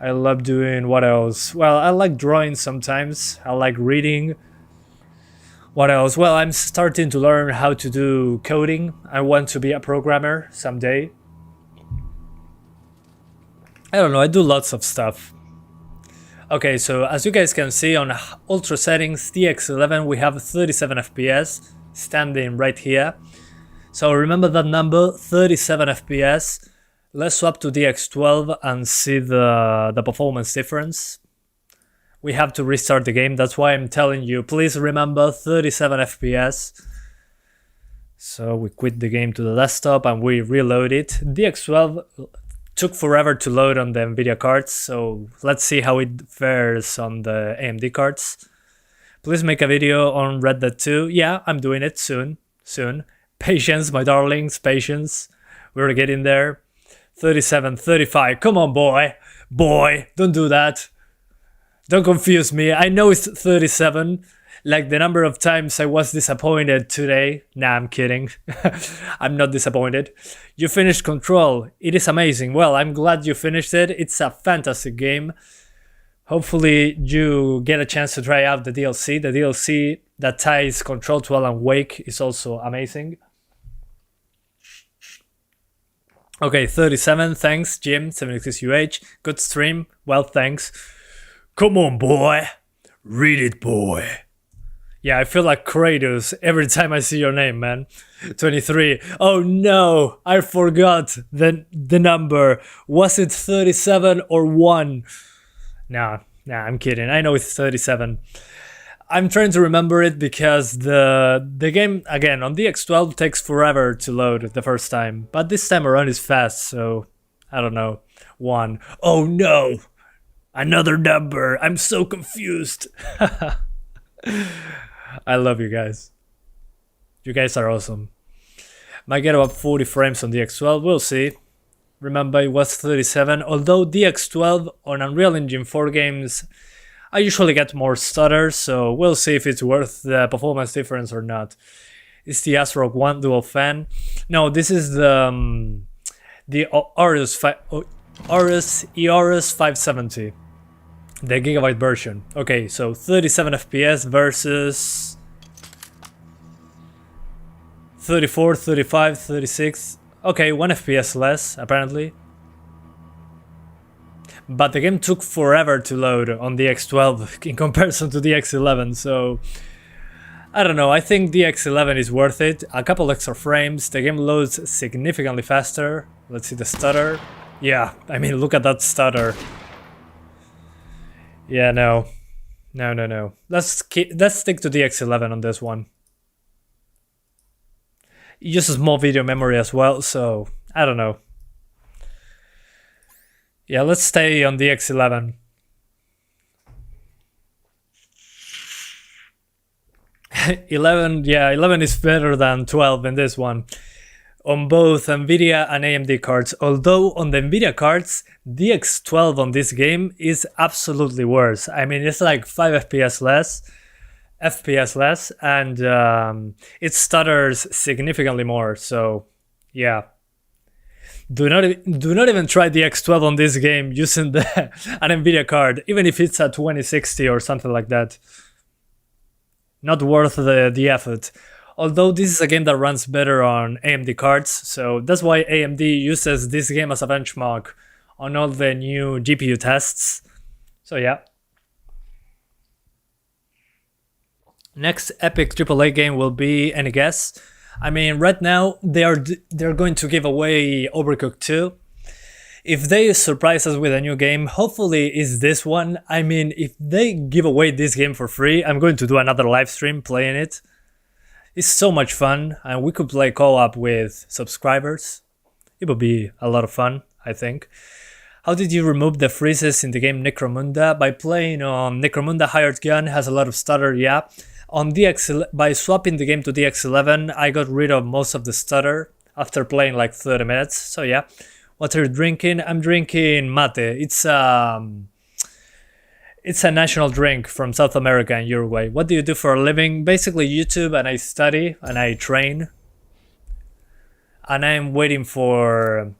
I love doing, what else? Well, I like drawing sometimes. I like reading. What else? Well, I'm starting to learn how to do coding. I want to be a programmer someday. I don't know, I do lots of stuff. Okay, so as you guys can see on ultra settings, DX11, we have 37 FPS standing right here. So remember that number, 37 FPS. Let's swap to DX12 and see the performance difference. We have to restart the game, that's why I'm telling you, please remember 37 FPS. So we quit the game to the desktop and we reload it. DX12 took forever to load on the Nvidia cards, so let's see how it fares on the AMD cards. Please make a video on Red Dead 2. Yeah, I'm doing it soon. Patience, my darlings, patience. We're getting there. 37, 35, come on boy, don't do that. Don't confuse me, I know it's 37, like the number of times I was disappointed today. Nah, I'm kidding. I'm not disappointed. You finished Control, it is amazing. Well, I'm glad you finished it, it's a fantastic game. Hopefully you get a chance to try out the DLC. The DLC that ties Control to Alan Wake is also amazing. Okay, 37, thanks Jim, 76UH, good stream, well thanks. Come on boy, read it boy. Yeah, I feel like Kratos every time I see your name, man. 23, oh no, I forgot the number. Was it 37 or 1? Nah, I'm kidding, I know it's 37. I'm trying to remember it because the game, again, on DX12 takes forever to load the first time, but this time around is fast, so I don't know. 1. Oh no! Another number! I'm so confused! I love you guys. You guys are awesome. Might get about 40 frames on DX12, we'll see. Remember, it was 37, although DX12 on Unreal Engine 4 games, I usually get more stutters, so we'll see if it's worth the performance difference or not. It's the ASRock 1 dual fan. No, this is the AORUS EORUS 570, the Gigabyte version. Okay, so 37 FPS versus 34, 35, 36. Okay, 1 FPS less, apparently. But the game took forever to load on the X12 in comparison to the X11, so I don't know, I think the X11 is worth it. A couple extra frames, the game loads significantly faster. Let's see the stutter. Yeah, I mean, look at that stutter. Yeah, no. Let's stick to the X11 on this one. It uses more video memory as well, so I don't know. Yeah, let's stay on the X11. Yeah, 11 is better than 12 in this one. On both NVIDIA and AMD cards, although on the NVIDIA cards, the X12 on this game is absolutely worse. I mean, it's like 5 FPS less, and it stutters significantly more, so yeah. Do not even try the X12 on this game using an NVIDIA card, even if it's a 2060 or something like that. Not worth the effort. Although this is a game that runs better on AMD cards, so that's why AMD uses this game as a benchmark on all the new GPU tests. So yeah. Next epic AAA game will be, any guess? I mean, right now they're going to give away Overcooked 2. If they surprise us with a new game, hopefully it's this one. I mean, if they give away this game for free, I'm going to do another live stream playing it. It's so much fun, and we could play co-op with subscribers. It would be a lot of fun, I think. How did you remove the freezes in the game Necromunda? By playing on Necromunda Hired Gun, has a lot of stutter, yeah. On by swapping the game to the X11, I got rid of most of the stutter after playing like 30 minutes, so yeah. What are you drinking? I'm drinking mate. It's a national drink from South America and Uruguay. What do you do for a living? Basically YouTube, and I study and I train. And I'm waiting for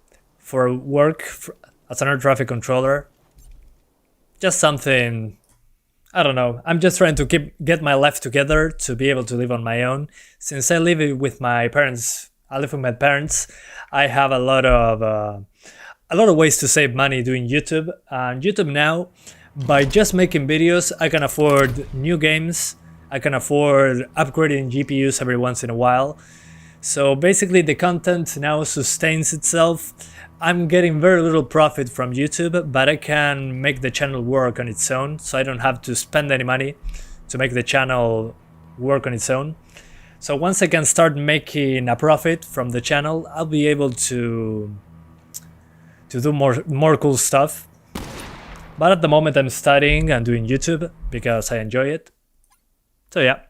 work as an air traffic controller. Just something, I don't know. I'm just trying to get my life together to be able to live on my own. Since I live with my parents, I have a lot of ways to save money doing YouTube. And YouTube now, by just making videos, I can afford new games. I can afford upgrading GPUs every once in a while. So basically the content now sustains itself. I'm getting very little profit from YouTube, but I can make the channel work on its own, so I don't have to spend any money to make the channel work on its own. So once I can start making a profit from the channel, I'll be able to do more cool stuff. But at the moment I'm studying and doing YouTube because I enjoy it. So yeah.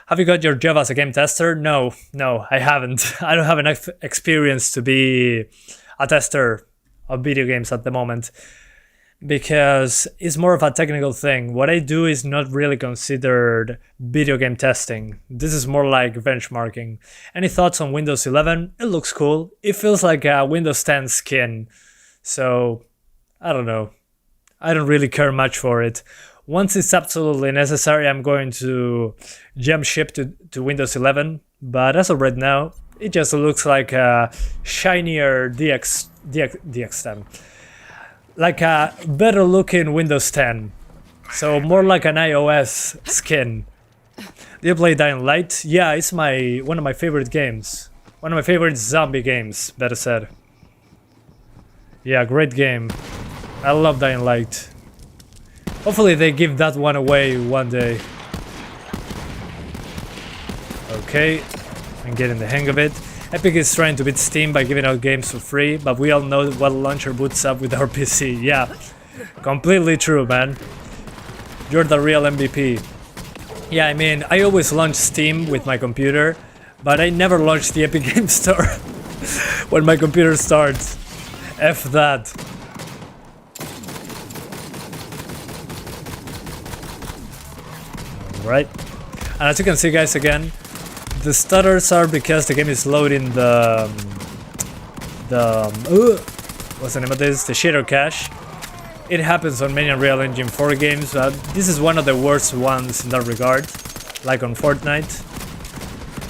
Have you got your job as a game tester? No, I haven't. I don't have enough experience to be a tester of video games at the moment, because it's more of a technical thing. What I do is not really considered video game testing. This is more like benchmarking. Any thoughts on Windows 11? It looks cool. It feels like a Windows 10 skin. So, I don't know. I don't really care much for it. Once it's absolutely necessary, I'm going to jump ship to Windows 11. But as of right now, it just looks like a shinier DX10. Like a better looking Windows 10. So more like an iOS skin. Do you play Dying Light? Yeah, it's one of my favorite games. One of my favorite zombie games, better said. Yeah, great game. I love Dying Light. Hopefully they give that one away one day. Okay, I'm getting the hang of it. Epic is trying to beat Steam by giving out games for free, but we all know what launcher boots up with our PC. Yeah, completely true, man. You're the real MVP. Yeah, I mean, I always launch Steam with my computer, but I never launch the Epic Game Store when my computer starts. F that. Alright. And as you can see, guys, again, the stutters are because the game is loading what's the name of this? The shader cache. It happens on many Unreal Engine 4 games, but this is one of the worst ones in that regard, like on Fortnite.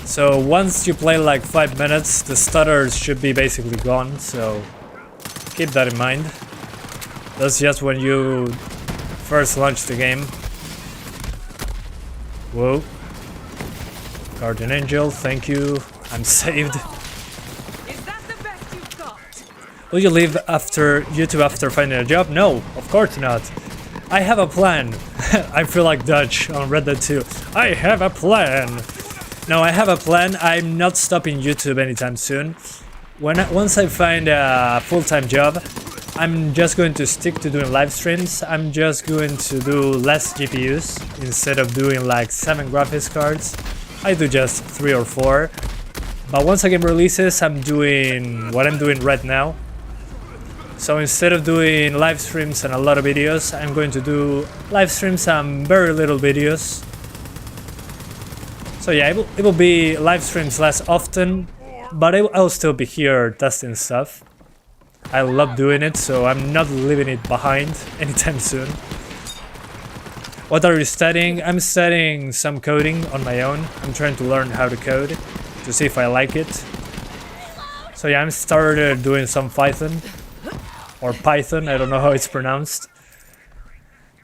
So once you play like 5 minutes, the stutters should be basically gone, so keep that in mind. That's just when you first launch the game. Whoa. Guardian Angel, thank you. I'm saved.
Is that the best you've got?
Will you leave YouTube after finding a job? No, of course not. I have a plan. I feel like Dutch on Red Dead 2. I have a plan. No, I have a plan. I'm not stopping YouTube anytime soon. Once I find a full-time job, I'm just going to stick to doing live streams. I'm just going to do less GPUs instead of doing like 7 graphics cards. I do just 3 or 4. But once a game releases, I'm doing what I'm doing right now. So instead of doing live streams and a lot of videos, I'm going to do live streams and very little videos. So yeah, it will be live streams less often, but I'll still be here testing stuff. I love doing it, so I'm not leaving it behind anytime soon. What are you studying? I'm studying some coding on my own. I'm trying to learn how to code to see if I like it. So yeah, I'm started doing some Python. Or Python, I don't know how it's pronounced.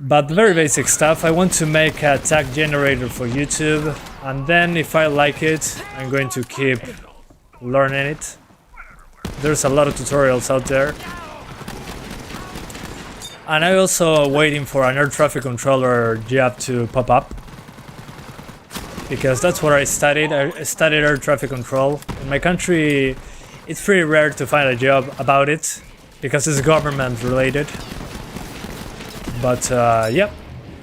But very basic stuff. I want to make a tag generator for YouTube, and then if I like it, I'm going to keep learning it. There's a lot of tutorials out there. And I'm also waiting for an air traffic controller job to pop up, because that's what I studied. I studied air traffic control. In my country, it's pretty rare to find a job about it, because it's government related. But yep,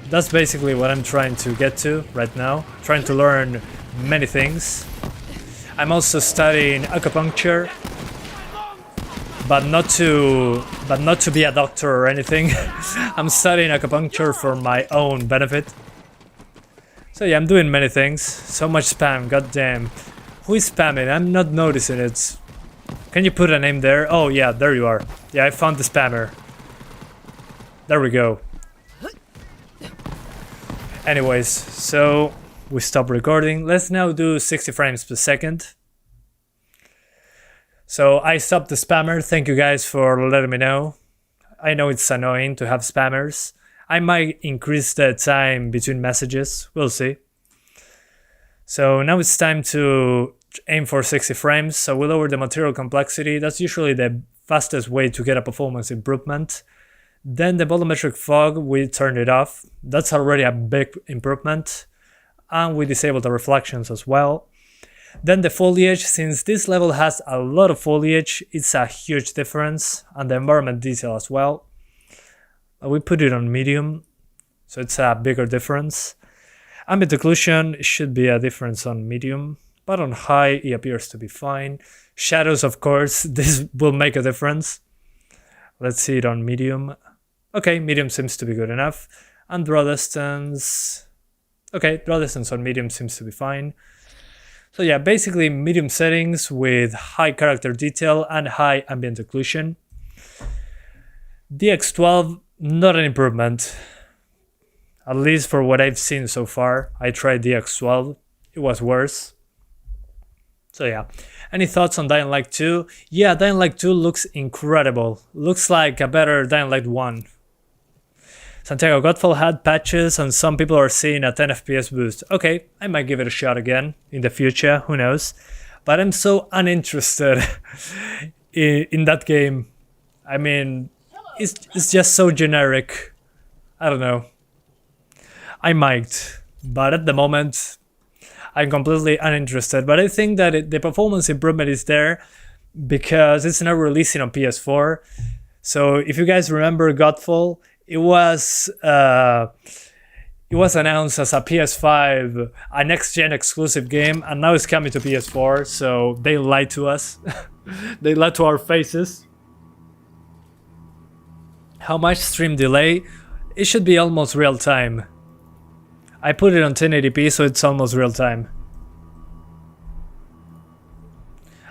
that's basically what I'm trying to get to right now. Trying to learn many things. I'm also studying acupuncture, but not to be a doctor or anything. I'm studying acupuncture for my own benefit. So yeah, I'm doing many things. So much spam, goddamn. Who is spamming? I'm not noticing it. Can you put a name there? Oh yeah, there you are. Yeah, I found the spammer. There we go. Anyways, so we stop recording. Let's now do 60 frames per second. So I stopped the spammer. Thank you guys for letting me know. I know it's annoying to have spammers. I might increase the time between messages. We'll see. So now it's time to aim for 60 frames. So we lower the material complexity. That's usually the fastest way to get a performance improvement. Then the volumetric fog, we turned it off. That's already a big improvement. And we disabled the reflections as well. Then the foliage, since this level has a lot of foliage, it's a huge difference. And the environment detail as well. We put it on medium, so it's a bigger difference. Ambient occlusion should be a difference on medium, but on high it appears to be fine. Shadows, of course, this will make a difference. Let's see it on medium. Okay, medium seems to be good enough. And draw distance. Okay, draw distance on medium seems to be fine. So yeah, basically medium settings with high character detail and high ambient occlusion. DX12, not an improvement. At least for what I've seen so far. I tried DX12, it was worse. So yeah, any thoughts on Dying Light 2? Yeah, Dying Light 2 looks incredible. Looks like a better Dying Light 1. Santiago Godfall had patches and some people are seeing a 10 FPS boost. Okay, I might give it a shot again in the future, who knows. But I'm so uninterested in that game. I mean, it's just so generic. I don't know. I might, but at the moment, I'm completely uninterested. But I think that the performance improvement is there because it's now releasing on PS4. So if you guys remember Godfall, it was announced as a PS5, a next-gen exclusive game, and now it's coming to PS4. So they lied to us. They lied to our faces. How much stream delay? It should be almost real time. I put it on 1080p, so it's almost real time.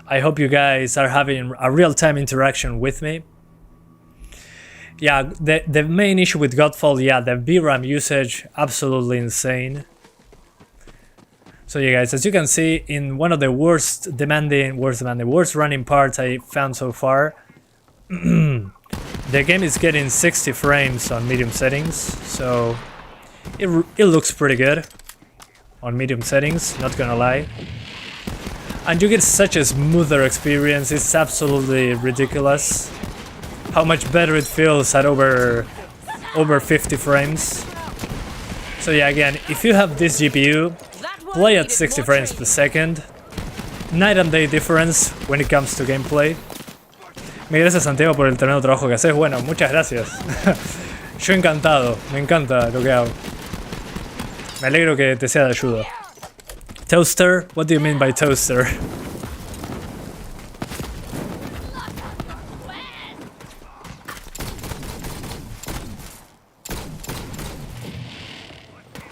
I hope you guys are having a real-time interaction with me. Yeah, the main issue with Godfall, yeah, the VRAM usage, absolutely insane. So yeah guys, as you can see, in one of the worst running parts I found so far, the game is getting 60 frames on medium settings, so it looks pretty good on medium settings, not gonna lie. And you get such a smoother experience, it's absolutely ridiculous how much better it feels at over 50 frames. So yeah, again, if you have this GPU, play at 60 frames per second. Night and day difference when it comes to gameplay. Mil gracias, Santiago, por el tremendo trabajo que haces. Bueno, muchas gracias. Yo encantado, me encanta lo que hago. Me alegro que te sea de ayuda. Toaster? What do you mean by toaster?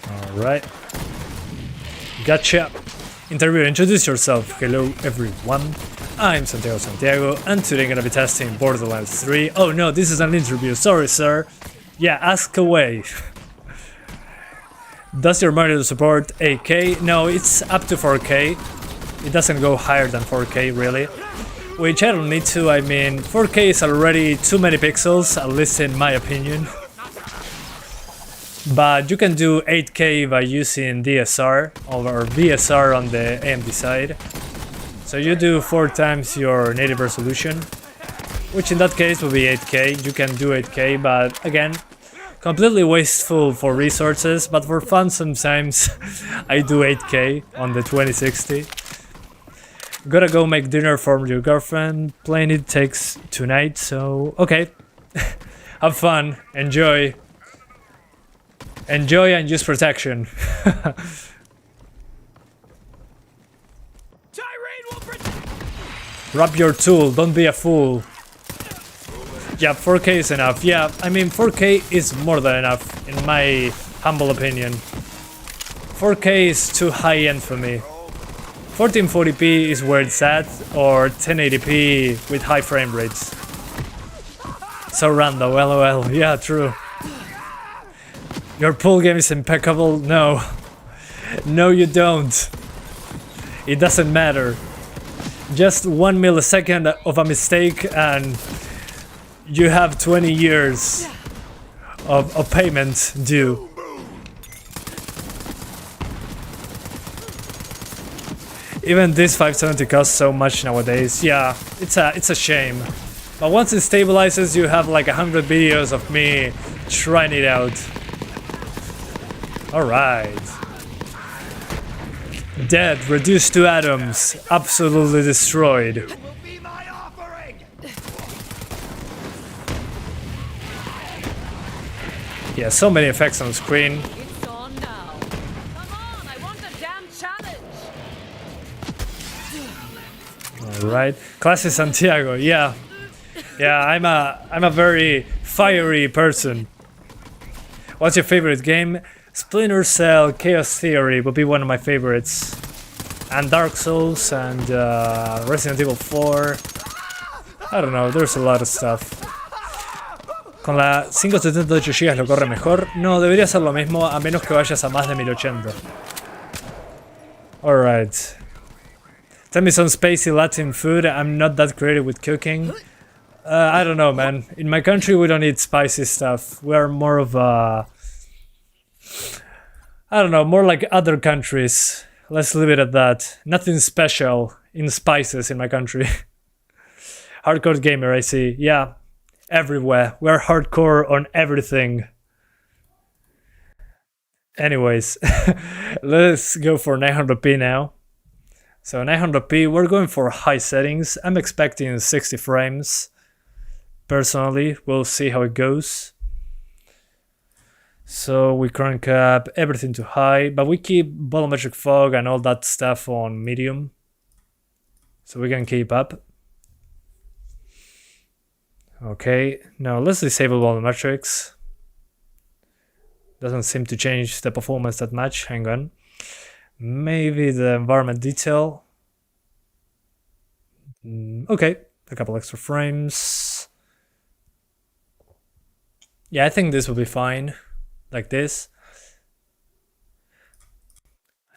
Alright. Gotcha. Interview, introduce yourself. Hello everyone. I'm Santiago, and today I'm gonna be testing Borderlands 3. Oh no, this is an interview, sorry sir. Yeah, ask away. Does your monitor support 8K? No, it's up to 4K. It doesn't go higher than 4K really. Which I don't need to, I mean, 4K is already too many pixels, at least in my opinion. But you can do 8K by using DSR or VSR on the AMD side. So you do 4 times your native resolution, which in that case will be 8K. You can do 8K, but again, completely wasteful for resources, but for fun sometimes I do 8K on the 2060. Gotta go make dinner for your girlfriend. Playing it takes tonight, so okay. Have fun, enjoy. Enjoy and use protection. Wrap your tool, don't be a fool. Yeah, 4K is enough. Yeah, I mean 4K is more than enough, in my humble opinion. 4K is too high-end for me. 1440p is where it's at, or 1080p with high frame rates. So random, lol. Yeah, true. Your pool game is impeccable? No. No, you don't. It doesn't matter. Just 1 millisecond of a mistake and you have 20 years of payment due. Even this 570 costs so much nowadays. Yeah, it's a shame. But once it stabilizes, you have like 100 videos of me trying it out. Alright. Dead, reduced to atoms, absolutely destroyed. Yeah, so many effects on screen.
It's on now. Come on, I want a damn challenge.
Alright. Classic Santiago, yeah. Yeah, I'm a very fiery person. What's your favorite game? Splinter Cell, Chaos Theory would be one of my favorites. And Dark Souls and Resident Evil 4. I don't know, there's a lot of stuff. ¿Con la 578 GB lo corre mejor? No, debería ser lo mismo a menos que vayas a más de 1080. Alright. Tell me some spacey Latin food. I'm not that creative with cooking. I don't know, man. In my country we don't eat spicy stuff. We are more of a... I don't know, more like other countries. Let's leave it at that. Nothing special in spices in my country. Hardcore gamer, I see. Yeah, everywhere. We're hardcore on everything. Anyways, let's go for 900p now. So 900p, we're going for high settings. I'm expecting 60 frames. Personally, we'll see how it goes. So we crank up everything to high, but we keep volumetric fog and all that stuff on medium. So we can keep up. Okay, now let's disable volumetrics. Doesn't seem to change the performance that much, hang on. Maybe the environment detail. Okay, a couple extra frames. Yeah, I think this will be fine. Like this.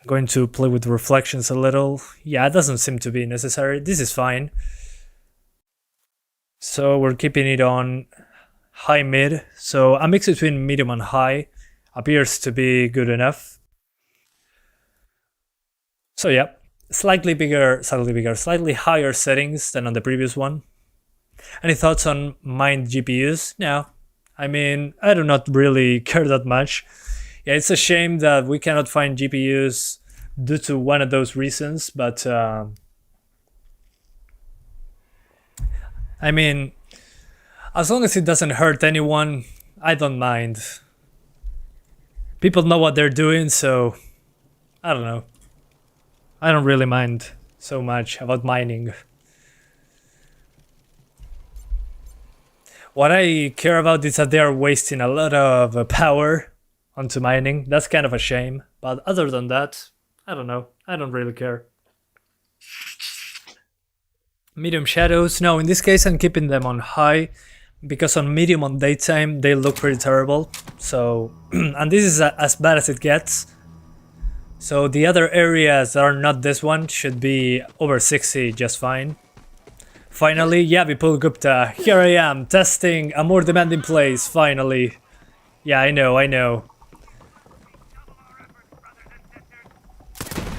I'm going to play with the reflections a little. Yeah, it doesn't seem to be necessary. This is fine. So we're keeping it on high mid. So a mix between medium and high appears to be good enough. So yeah, slightly higher settings than on the previous one. Any thoughts on mined GPUs? No. I mean, I do not really care that much. Yeah, it's a shame that we cannot find GPUs due to one of those reasons, but I mean, as long as it doesn't hurt anyone, I don't mind. People know what they're doing, so I don't know. I don't really mind so much about mining. What I care about is that they are wasting a lot of power onto mining. That's kind of a shame. But other than that, I don't know. I don't really care. Medium shadows. No, in this case I'm keeping them on high, because on medium on daytime they look pretty terrible. So, and this is as bad as it gets. So the other areas that are not this one should be over 60 just fine. Finally, yeah, Vipul Gupta, here I am, testing a more demanding place, finally. Yeah, I know.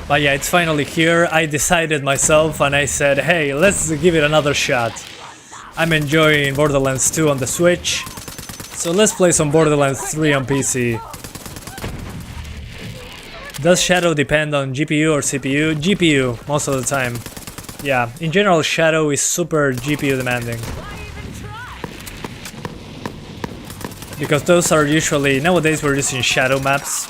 But yeah, it's finally here. I decided myself and I said, hey, let's give it another shot. I'm enjoying Borderlands 2 on the Switch, so let's play some Borderlands 3 on PC. Does shadow depend on GPU or CPU? GPU, most of the time. Yeah, in general, shadow is super GPU demanding. Because those are usually, nowadays we're using shadow maps.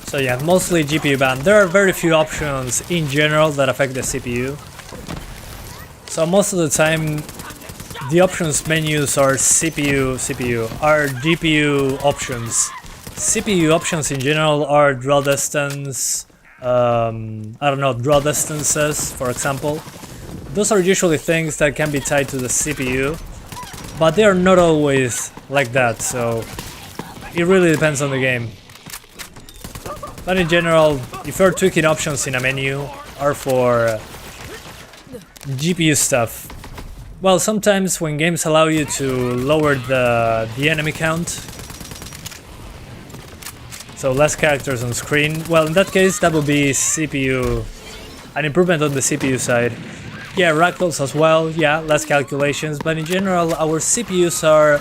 So yeah, mostly GPU bound. There are very few options in general that affect the CPU. So most of the time, the options menus are CPU, are GPU options. CPU options in general are draw distance, I don't know, draw distances, for example. Those are usually things that can be tied to the CPU, but they are not always like that, so it really depends on the game. But in general, if you're tweaking options in a menu, are for GPU stuff. Well, sometimes when games allow you to lower the enemy count, so less characters on screen, well, in that case that would be CPU, an improvement on the CPU side. Yeah, ragdolls as well, yeah, less calculations, but in general our CPUs are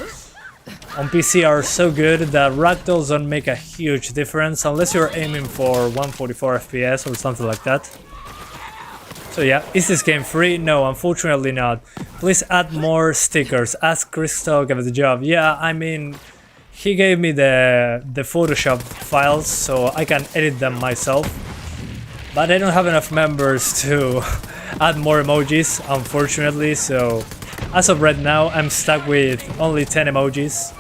on PC are so good that ragdolls don't make a huge difference unless you're aiming for 144 FPS or something like that. So yeah, is this game free? No, unfortunately not. Please add more stickers. Ask Crystal give it a job. Yeah, I mean, he gave me the Photoshop files so I can edit them myself. But I don't have enough members to add more emojis, unfortunately, so as of right now I'm stuck with only 10 emojis.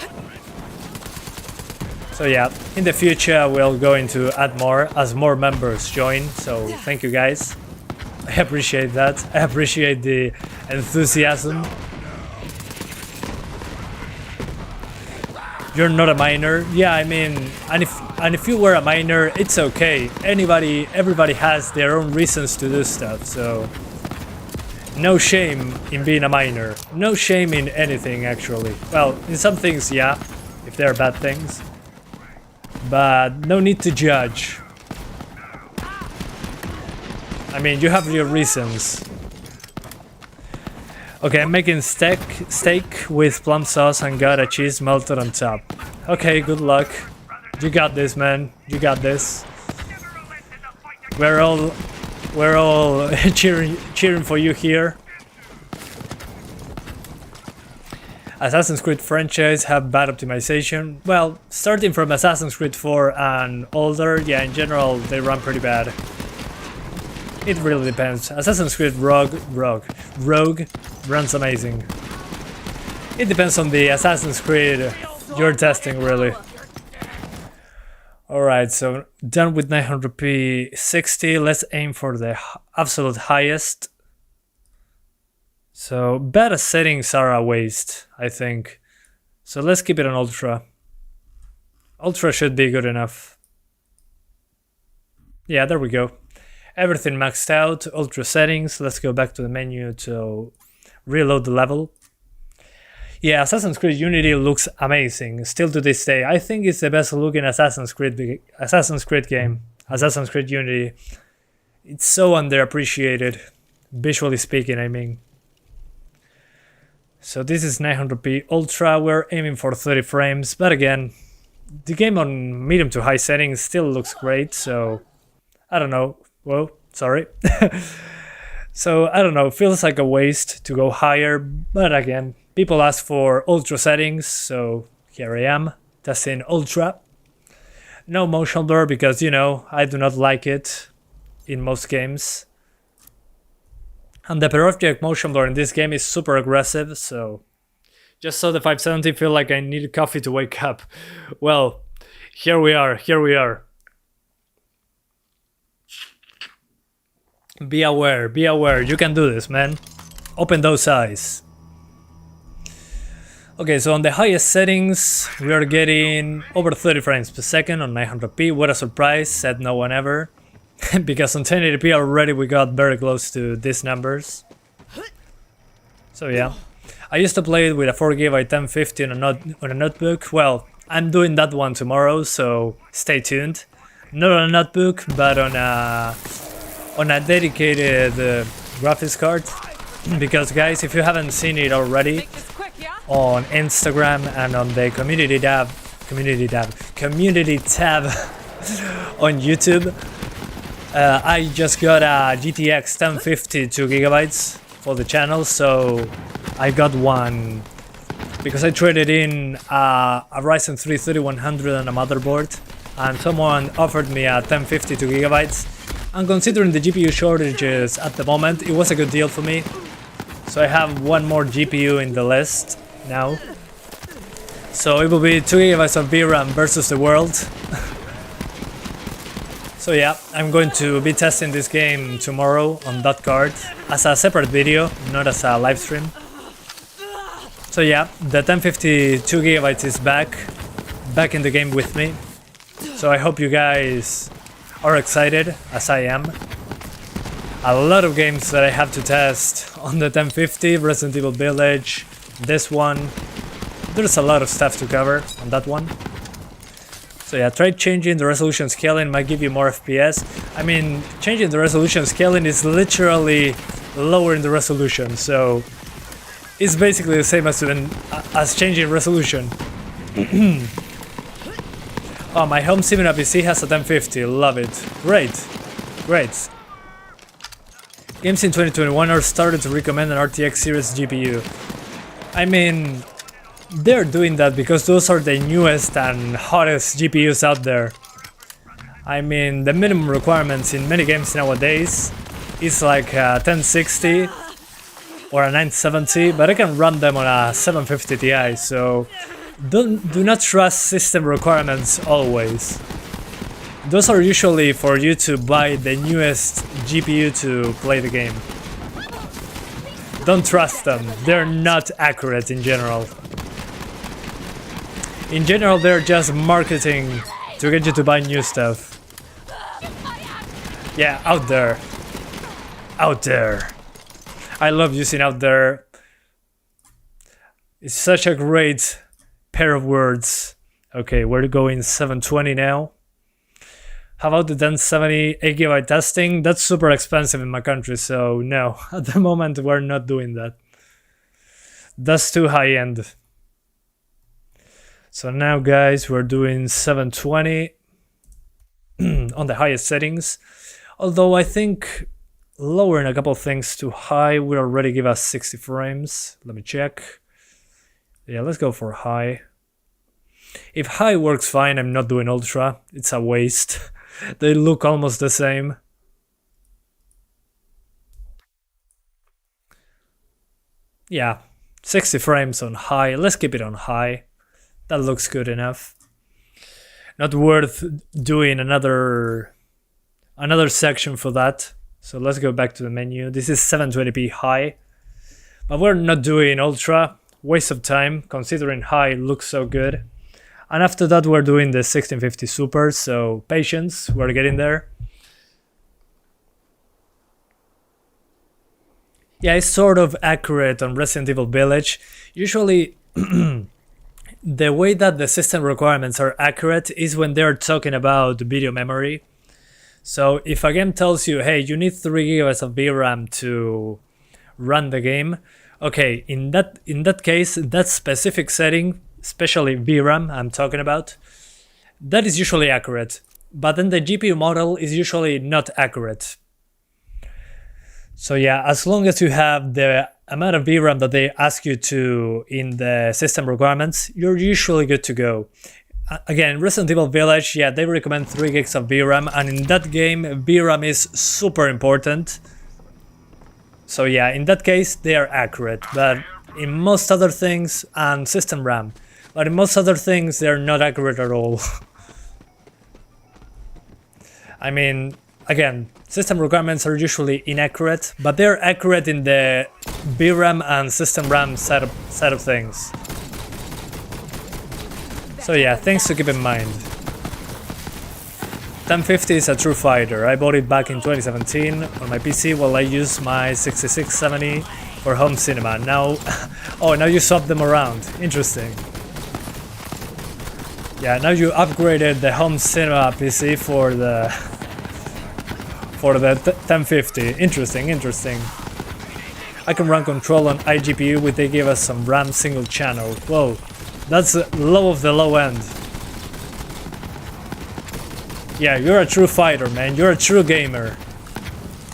So yeah, in the future we're going to add more as more members join, so thank you guys. I appreciate that. I appreciate the enthusiasm. You're not a miner? Yeah, I mean, and if you were a miner, it's okay. Everybody has their own reasons to do stuff, so no shame in being a miner. No shame in anything, actually. Well, in some things, yeah, if they're bad things. But no need to judge. I mean, you have your reasons. Okay, I'm making steak with plum sauce and got a cheese melted on top. Okay, good luck. You got this, man. You got this. We're all cheering for you here. Assassin's Creed franchise have bad optimization. Well, starting from Assassin's Creed 4 and older, yeah, in general they run pretty bad. It really depends. Assassin's Creed Rogue runs amazing. It depends on the Assassin's Creed you're testing, really. Alright, so done with 900p 60. Let's aim for the absolute highest. So beta settings are a waste, I think. So let's keep it on Ultra. Ultra should be good enough. Yeah, there we go. Everything maxed out, Ultra settings. Let's go back to the menu to reload the level. Yeah, Assassin's Creed Unity looks amazing, still to this day. I think it's the best looking Assassin's Creed game. Assassin's Creed Unity. It's so underappreciated, visually speaking, I mean. So this is 900p Ultra, we're aiming for 30 frames, but again, the game on medium to high settings still looks great, so I don't know. Whoa, sorry. So I don't know, feels like a waste to go higher, but again, people ask for ultra settings, so here I am, testing ultra. No motion blur because, you know, I do not like it in most games. And the per object motion blur in this game is super aggressive, so just saw the 570, feel like I need coffee to wake up. Well, here we are. Be aware, you can do this, man. Open those eyes. Okay, so on the highest settings, we are getting over 30 frames per second on 900p. What a surprise, said no one ever. Because on 1080p already we got very close to these numbers. So yeah. I used to play it with a 4GB 1050 on a notebook. Well, I'm doing that one tomorrow, so stay tuned. Not on a notebook, but on a dedicated graphics card. Because guys, if you haven't seen it already, on Instagram and on the community tab on YouTube, I just got a GTX 1050 2GB for the channel, so I got one because I traded in a Ryzen 3 3100 and a motherboard, and someone offered me a 1050 2GB, and considering the GPU shortages at the moment, it was a good deal for me. So I have one more GPU in the list now. So it will be 2GB of VRAM versus the world. So yeah, I'm going to be testing this game tomorrow on that card as a separate video, not as a live stream. So yeah, the 1050 2GB is back in the game with me. So I hope you guys are excited as I am. A lot of games that I have to test on the 1050, Resident Evil Village, this one. There's a lot of stuff to cover on that one. So yeah, try changing the resolution scaling, might give you more FPS. I mean, changing the resolution scaling is literally lowering the resolution, so it's basically the same as changing resolution. Oh, my home cinema PC has a 1050, love it. Great. Games in 2021 are starting to recommend an RTX series GPU. I mean, they're doing that because those are the newest and hottest GPUs out there. I mean, the minimum requirements in many games nowadays is like a 1060 or a 970, but I can run them on a 750 Ti, so do not trust system requirements always. Those are usually for you to buy the newest GPU to play the game. Don't trust them, they're not accurate in general. In general, they're just marketing to get you to buy new stuff. Yeah, out there. I love using out there. It's such a great pair of words. Okay, we're going 720 now. How about the 1070 8GB testing? That's super expensive in my country, so no. At the moment, we're not doing that. That's too high end. So now guys, we're doing 720 on the highest settings. Although I think lowering a couple things to high will already give us 60 frames. Let me check. Yeah, let's go for high. If high works fine, I'm not doing ultra. It's a waste. They look almost the same. Yeah, 60 frames on high. Let's keep it on high. That looks good enough. Not worth doing another section for that. So let's go back to the menu. This is 720p high. But we're not doing ultra. Waste of time, considering high looks so good. And after that we're doing the 1650 super, so patience, we're getting there. Yeah, it's sort of accurate on Resident Evil Village. Usually the way that the system requirements are accurate is when they're talking about video memory. So if a game tells you, hey, you need 3GB of VRAM to run the game, okay, in that case, that specific setting, especially VRAM I'm talking about, that is usually accurate, but then the GPU model is usually not accurate. So yeah, as long as you have the amount of VRAM that they ask you to in the system requirements, you're usually good to go. Again, Resident Evil Village, yeah, they recommend 3 gigs of VRAM, and in that game, VRAM is super important. So yeah, in that case, they are accurate, but in most other things, and system RAM, but in most other things, they're not accurate at all. I mean, again, system requirements are usually inaccurate, but they're accurate in the VRAM and system RAM side of things. So yeah, things to keep in mind. 1050 is a true fighter. I bought it back in 2017 on my PC while I used my 6670 for home cinema. Now, oh, now you swap them around. Interesting. Yeah, now you upgraded the home cinema PC for the 1050. Interesting, interesting. I can run Control on iGPU with they give us some RAM single channel. Whoa, that's low of the low end. Yeah, you're a true fighter, man. You're a true gamer.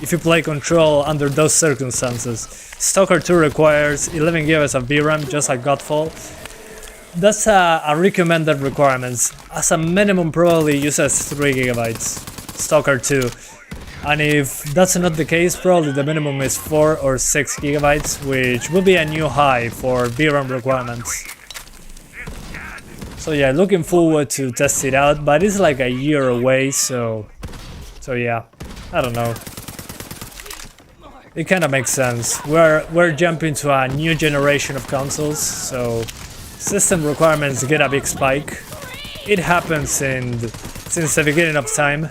If you play Control under those circumstances. Stalker 2 requires 11 GB of VRAM, just like Godfall. That's a recommended requirements. As a minimum, probably uses 3 GB. Stalker 2. And if that's not the case, probably the minimum is 4 or 6 GB, which will be a new high for VRAM requirements. So yeah, looking forward to test it out, but it's like a year away, so yeah, I don't know. It kind of makes sense. We're jumping to a new generation of consoles, so system requirements get a big spike. It happens since the beginning of time.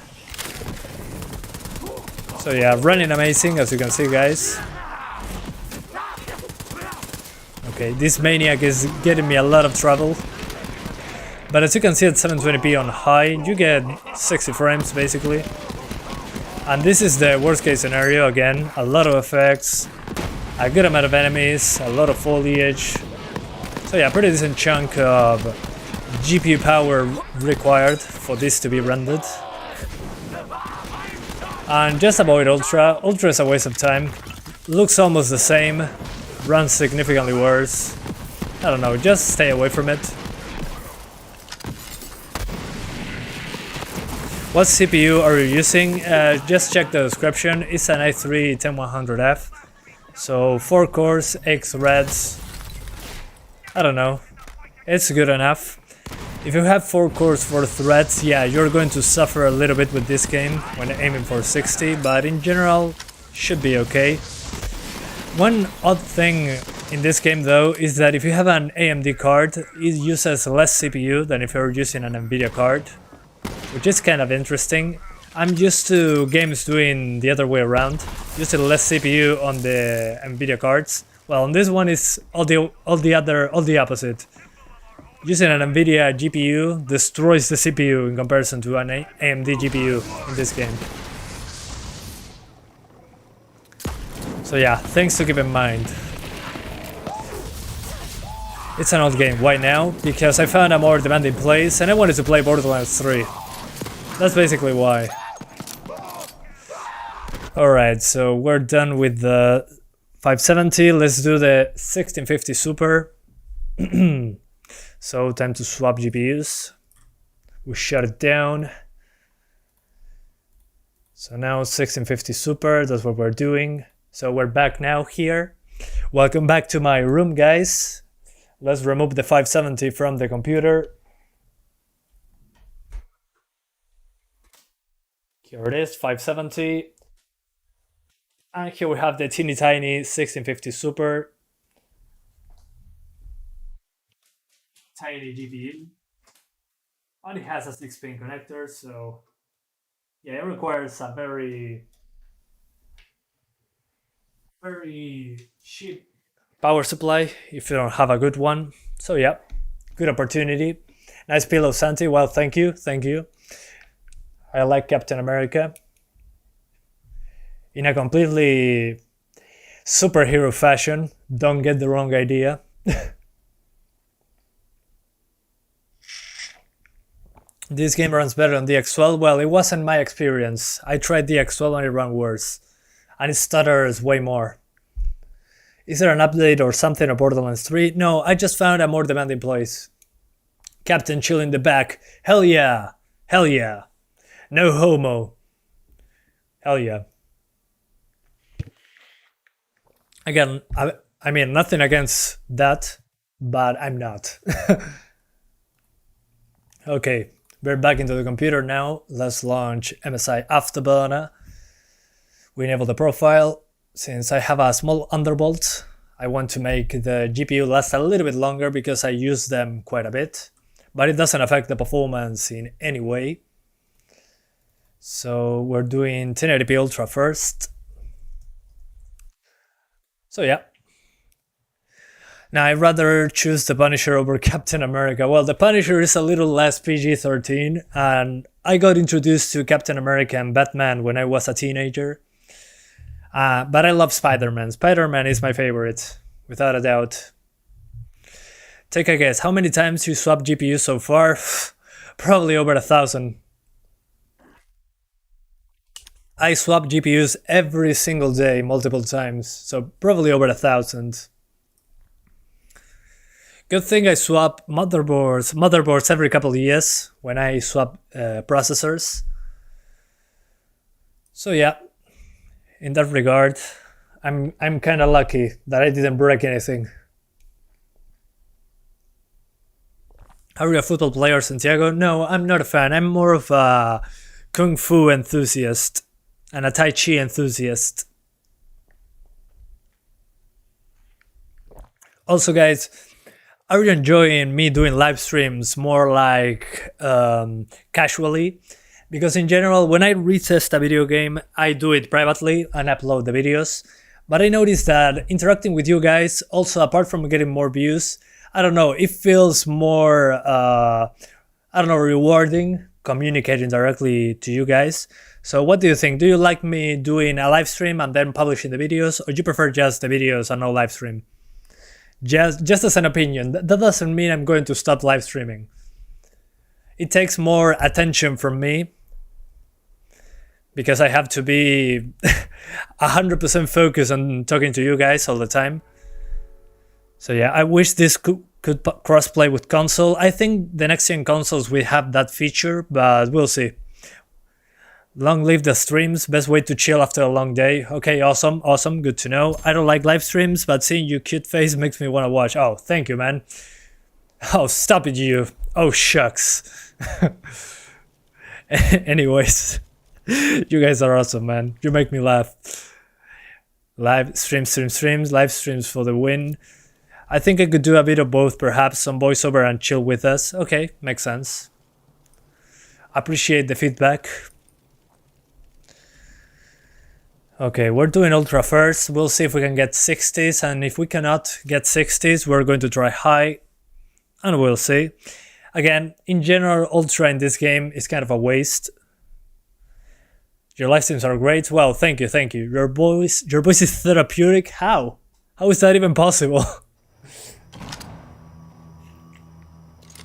So yeah, running amazing, as you can see, guys. Okay, this maniac is getting me a lot of trouble. But as you can see at 720p on high, you get 60 frames basically. And this is the worst case scenario again, a lot of effects, a good amount of enemies, a lot of foliage. So yeah, pretty decent chunk of GPU power required for this to be rendered. And just avoid Ultra. Ultra is a waste of time. Looks almost the same, runs significantly worse. I don't know, just stay away from it. What CPU are you using? Just check the description. It's an i3 10100F. So 4 cores, 8 threads. I don't know. It's good enough. If you have 4 cores, 4 threads, yeah, you're going to suffer a little bit with this game when aiming for 60, but in general, should be okay. One odd thing in this game though is that if you have an AMD card, it uses less CPU than if you're using an NVIDIA card, which is kind of interesting. I'm used to games doing the other way around, using less CPU on the NVIDIA cards. Well, on this one is all the opposite. Using an NVIDIA GPU destroys the CPU in comparison to an AMD GPU in this game. So yeah, things to keep in mind. It's an old game. Why now? Because I found a more demanding place and I wanted to play Borderlands 3. That's basically why. Alright, so we're done with the 570. Let's do the 1650 Super. So time to swap GPUs. We shut it down. So now 1650 Super, that's what we're doing. So we're back now here. Welcome back to my room, guys. Let's remove the 570 from the computer. Here it is, 570. And here we have the teeny tiny 1650 Super. Tiny GPU. And it has a 6-pin connector, so yeah, it requires a very cheap power supply if you don't have a good one. So yeah, good opportunity. Nice pillow, Santi. Well, thank you. I like Captain America in a completely superhero fashion. Don't get the wrong idea. This game runs better on DX12. Well, it wasn't my experience. I tried DX12 and it ran worse. And it stutters way more. Is there an update or something of Borderlands 3? No, I just found a more demanding place. Captain chill in the back. Hell yeah. Hell yeah. No homo. Hell yeah. Again, I mean, nothing against that, but I'm not. Okay, we're back into the computer now. Let's launch MSI Afterburner. We enable the profile. Since I have a small underbolt, I want to make the GPU last a little bit longer because I use them quite a bit, but it doesn't affect the performance in any way. So we're doing 1080p Ultra first. So yeah. Now I'd rather choose the Punisher over Captain America. Well, the Punisher is a little less PG-13, and I got introduced to Captain America and Batman when I was a teenager. But I love Spider-Man. Spider-Man is my favorite, without a doubt. Take a guess, how many times you swapped GPU so far? Probably over 1,000. I swap GPUs every single day, multiple times, so probably over 1,000. Good thing I swap motherboards every couple of years when I swap processors. So yeah, in that regard, I'm kind of lucky that I didn't break anything. Are you a football player, Santiago? No, I'm not a fan. I'm more of a kung fu enthusiast and a tai chi enthusiast. Also, guys, are you enjoying me doing live streams more like casually? Because in general, when I retest a video game, I do it privately and upload the videos. But I noticed that interacting with you guys, also apart from getting more views, I don't know, it feels more, rewarding communicating directly to you guys. So what do you think? Do you like me doing a live stream and then publishing the videos, or do you prefer just the videos and no live stream? Just as an opinion, that doesn't mean I'm going to stop live streaming. It takes more attention from me because I have to be 100% focused on talking to you guys all the time. So yeah, I wish this could crossplay with console. I think the next gen consoles will have that feature, but we'll see. Long live the streams, best way to chill after a long day. Okay, awesome, good to know. I don't like live streams, but seeing your cute face makes me want to watch. Oh, thank you, man. Oh, stop it, you. Oh, shucks. Anyways, you guys are awesome, man. You make me laugh. Live streams, live streams for the win. I think I could do a bit of both, perhaps some voiceover and chill with us. Okay, makes sense. Appreciate the feedback. Okay, we're doing Ultra first. We'll see if we can get 60s, and if we cannot get 60s, we're going to try high, and we'll see. Again, in general, Ultra in this game is kind of a waste. Your live streams are great. Well, thank you. Your voice is therapeutic. How? How is that even possible?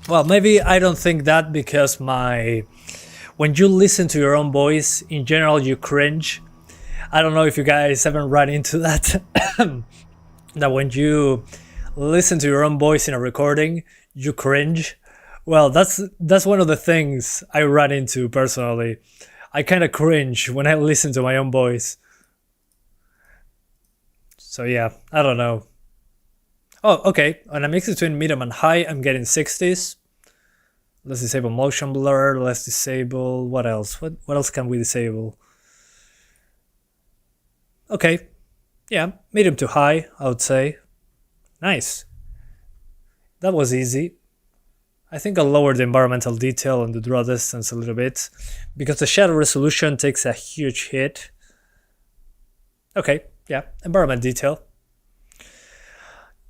Well, maybe I don't think that because when you listen to your own voice, in general, you cringe. I don't know if you guys haven't run into that. That when you listen to your own voice in a recording, you cringe. Well, that's one of the things I run into personally. I kind of cringe when I listen to my own voice. So yeah, I don't know. Oh, okay. On a mix between medium and high, I'm getting 60s. Let's disable motion blur. Let's disable... What else? What else can we disable? Okay. Yeah, medium to high, I would say. Nice. That was easy. I think I'll lower the environmental detail and the draw distance a little bit, because the shadow resolution takes a huge hit. Okay, yeah, environment detail.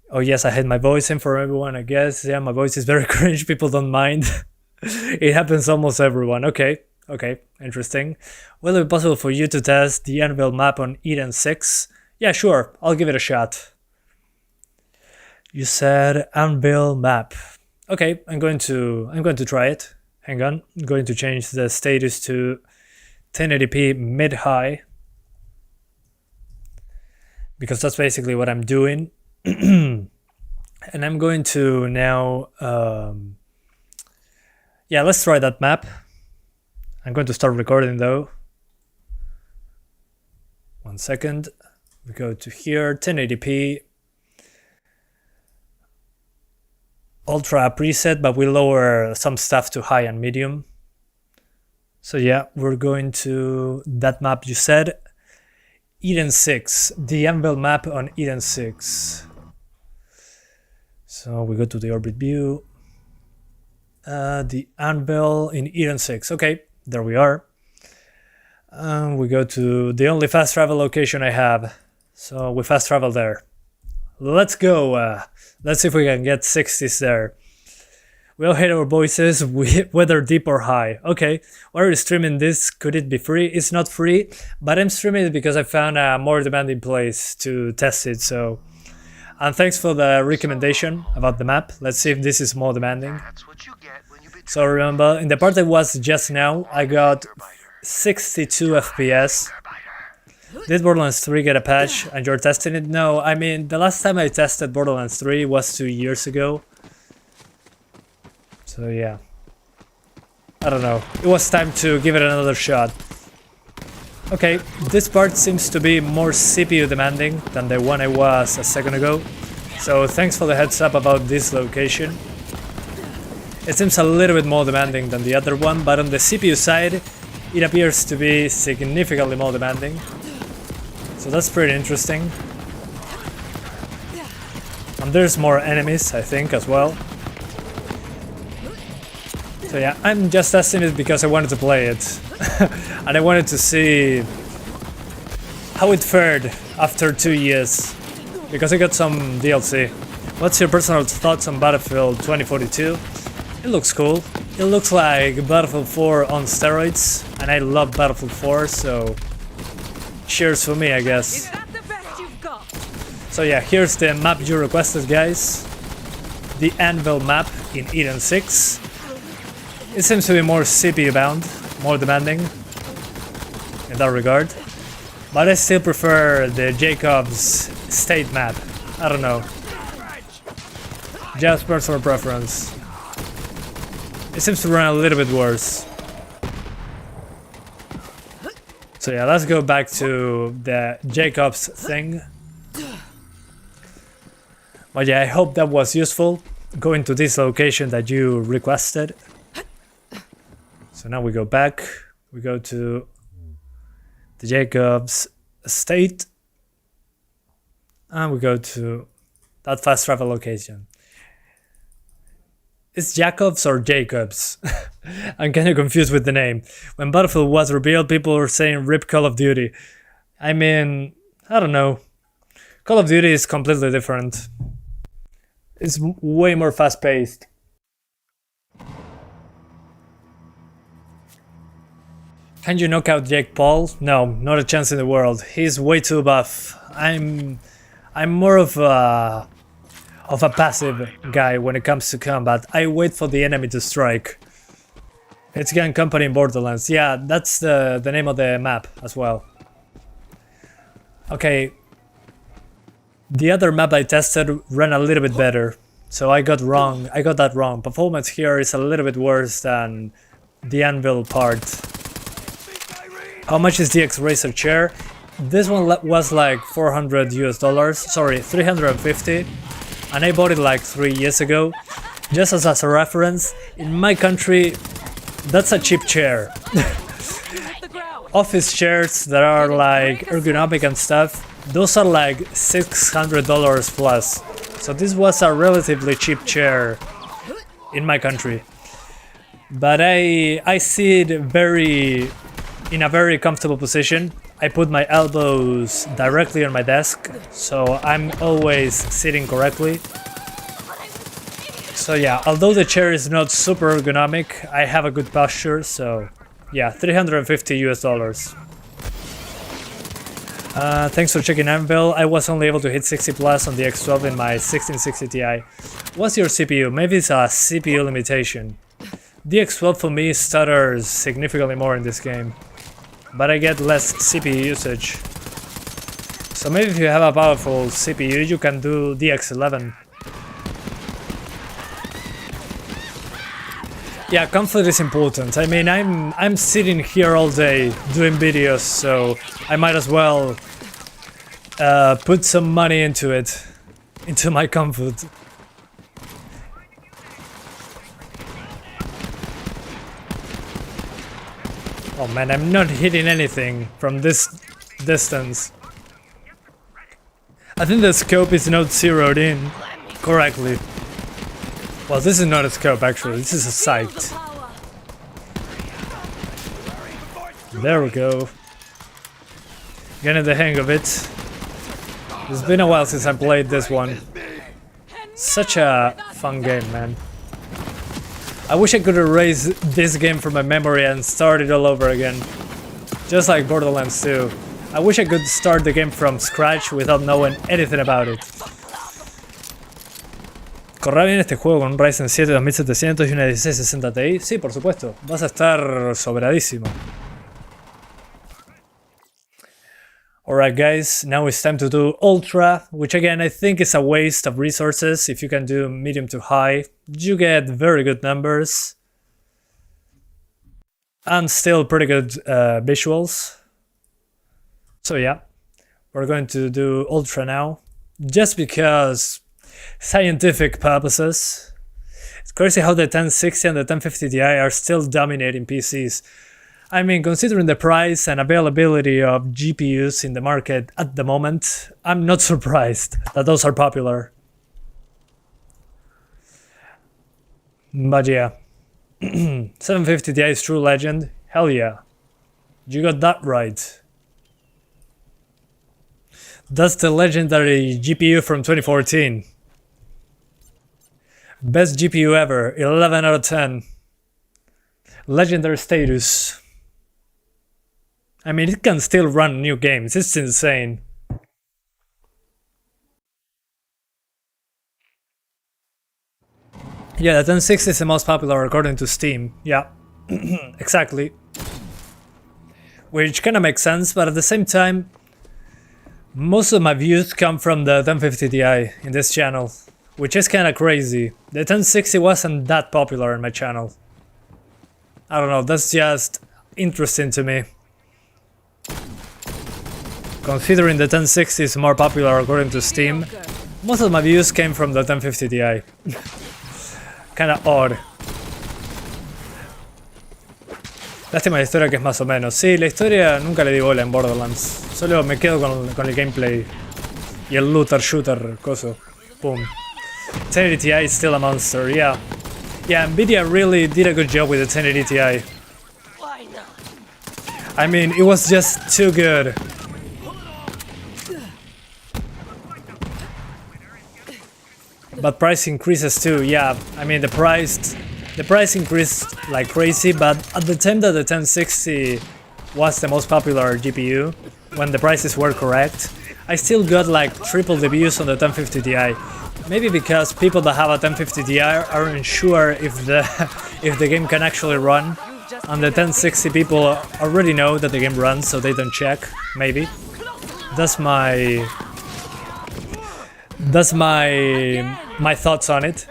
Oh yes, I had my voice in for everyone, I guess. Yeah, my voice is very cringe, people don't mind. It happens almost everyone. Okay, interesting. Will it be possible for you to test the Anvil map on Eden 6? Yeah, sure, I'll give it a shot. You said Anvil map. Okay, I'm going to try it. Hang on, I'm going to change the status to 1080p mid-high, because that's basically what I'm doing. And I'm going to now, yeah, let's try that map. I'm going to start recording though. 1 second. We go to here, 1080p. Ultra preset, but we lower some stuff to high and medium. So yeah, we're going to that map you said. Eden 6, the Anvil map on Eden 6. So we go to the orbit view. The Anvil in Eden 6. Okay, there we are. We go to the only fast travel location I have. So we fast travel there. Let's go. Let's see if we can get 60s there. We all hate our voices, whether deep or high. Okay, why are you streaming this? Could it be free? It's not free, but I'm streaming it because I found a more demanding place to test it. So, and thanks for the recommendation about the map. Let's see if this is more demanding. So remember, in the part I was just now, I got 62 FPS. Did Borderlands 3 get a patch and you're testing it? No, I mean, the last time I tested Borderlands 3 was 2 years ago. So yeah, I don't know. It was time to give it another shot. Okay, this part seems to be more CPU demanding than the one I was a second ago. So thanks for the heads up about this location. It seems a little bit more demanding than the other one, but on the CPU side, it appears to be significantly more demanding. So that's pretty interesting. And there's more enemies, I think, as well. So yeah, I'm just testing it because I wanted to play it. And I wanted to see how it fared after 2 years. Because I got some DLC. What's your personal thoughts on Battlefield 2042? It looks cool. It looks like Battlefield 4 on steroids. And I love Battlefield 4, so cheers for me, I guess.
Is that the best you've got?
So yeah, here's the map you requested, guys. The Anvil map in Eden 6. It seems to be more CPU bound, more demanding in that regard. But I still prefer the Jacob's state map. I don't know. Just personal preference. It seems to run a little bit worse. So yeah, let's go back to the Jacob's thing. But yeah, I hope that was useful, going to this location that you requested. So now we go back, we go to the Jacob's estate, and we go to that fast travel location. It's Jacobs or Jacobs? I'm kind of confused with the name. When Battlefield was revealed, people were saying RIP Call of Duty. I mean, I don't know. Call of Duty is completely different. It's way more fast-paced. Can you knock out Jake Paul? No, not a chance in the world. He's way too buff. I'm more of a passive guy when it comes to combat. I wait for the enemy to strike. It's Gun Company in Borderlands. Yeah, that's the name of the map as well. Okay. The other map I tested ran a little bit better. So I got that wrong. Performance here is a little bit worse than the Anvil part. How much is the X-Racer chair? This one was like $400 US, sorry, 350, and I bought it like 3 years ago. Just as a reference, in my country, that's a cheap chair. Office chairs that are like ergonomic and stuff, those are like $600 plus. So this was a relatively cheap chair in my country. But I see it in a very comfortable position. I put my elbows directly on my desk, so I'm always sitting correctly. So yeah, although the chair is not super ergonomic, I have a good posture, so yeah, $350 US. Thanks for checking Anvil. I was only able to hit 60 plus on the X12 in my 1660 Ti. What's your CPU? Maybe it's a CPU limitation. DX12 for me stutters significantly more in this game, but I get less CPU usage. So maybe if you have a powerful CPU, you can do DX11. Yeah, comfort is important. I mean, I'm sitting here all day doing videos, so I might as well put some money into it, into my comfort. Oh man, I'm not hitting anything from this distance. I think the scope is not zeroed in correctly. Well, this is not a scope actually, this is a sight. There we go. Getting the hang of it. It's been a while since I played this one. Such a fun game, man. I wish I could erase this game from my memory and start it all over again. Just like Borderlands 2. I wish I could start the game from scratch without knowing anything about it. ¿Correrá bien este juego con un Ryzen 7 2700 y una 1660 Ti? Sí, por supuesto. Vas a estar sobradísimo. Alright guys, now it's time to do Ultra, which again I think is a waste of resources. If you can do medium to high, you get very good numbers. And still pretty good visuals. So yeah, we're going to do Ultra now. Just because scientific purposes. It's crazy how the 1060 and the 1050 Ti are still dominating PCs. I mean, considering the price and availability of GPUs in the market at the moment, I'm not surprised that those are popular. But yeah, 750 Ti is true legend. Hell yeah, you got that right. That's the legendary GPU from 2014. Best GPU ever, 11 out of 10. Legendary status. I mean, it can still run new games, it's insane. Yeah, the 1060 is the most popular according to Steam, yeah, exactly. Which kinda makes sense, but at the same time, most of my views come from the 1050 Ti in this channel, which is kinda crazy. The 1060 wasn't that popular in my channel. I don't know, that's just interesting to me. Considering the 1060 is more popular according to Steam, most of my views came from the 1050 Ti. Kinda odd. Lástima la historia que es más o menos. Sí, la historia nunca le di bola en Borderlands. Solo me quedo con el gameplay. Y el looter shooter, coso. Boom. 1080 Ti is still a monster, yeah. Yeah, Nvidia really did a good job with the 1080 Ti. I mean, it was just too good. But price increases too, yeah. I mean, the price increased like crazy, but at the time that the 1060 was the most popular GPU, when the prices were correct, I still got like triple the views on the 1050 Ti. Maybe because people that have a 1050 Ti aren't sure if the game can actually run, and the 1060 people already know that the game runs, so they don't check. Maybe that's my thoughts on it.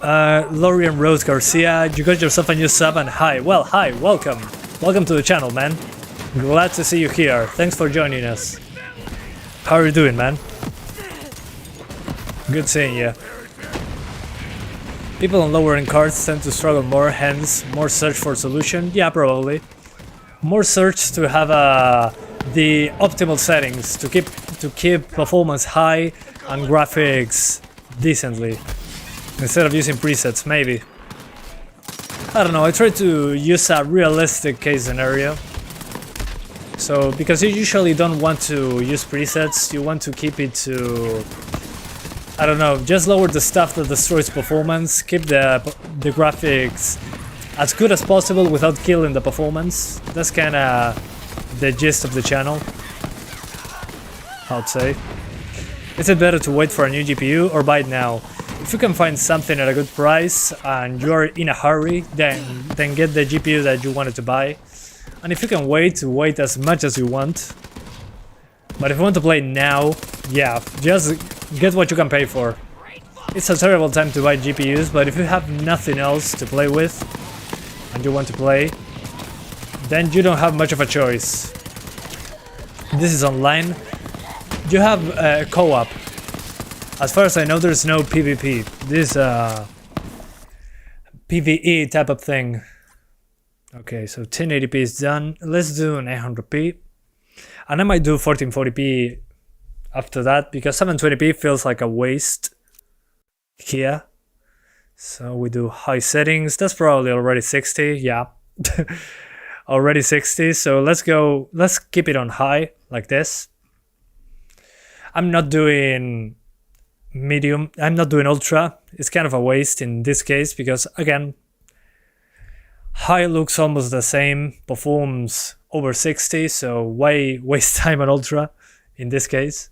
Lorian Rose Garcia, you got yourself a new sub, and hi, welcome to the channel, man. Glad to see you here. Thanks for joining us. How are you doing, man? Good seeing you. People on lower end cards tend to struggle more, hence more search for solution. Yeah, probably. More search to have the optimal settings to keep performance high and graphics decently, instead of using presets, maybe. I don't know, I try to use a realistic case scenario. So, because you usually don't want to use presets, you want to keep it to, I don't know, just lower the stuff that destroys performance, keep the graphics as good as possible without killing the performance. That's kinda the gist of the channel, I'd say. Is it better to wait for a new GPU or buy it now? if you can find something at a good price and you're in a hurry, then get the GPU that you wanted to buy. And if you can wait as much as you want. But if you want to play now, yeah, just get what you can pay for. It's a terrible time to buy GPUs, but if you have nothing else to play with and you want to play, then you don't have much of a choice. This is online. You have co-op. As far as I know, there's no PvP. This PvE type of thing. Okay, so 1080p is done. Let's do an 800p. And I might do 1440p after that, because 720p feels like a waste here. So we do high settings. That's probably already 60. Yeah. Already 60. So let's keep it on high like this. I'm not doing medium. I'm not doing ultra. It's kind of a waste in this case because, again, high looks almost the same, performs over 60, so why waste time on ultra in this case?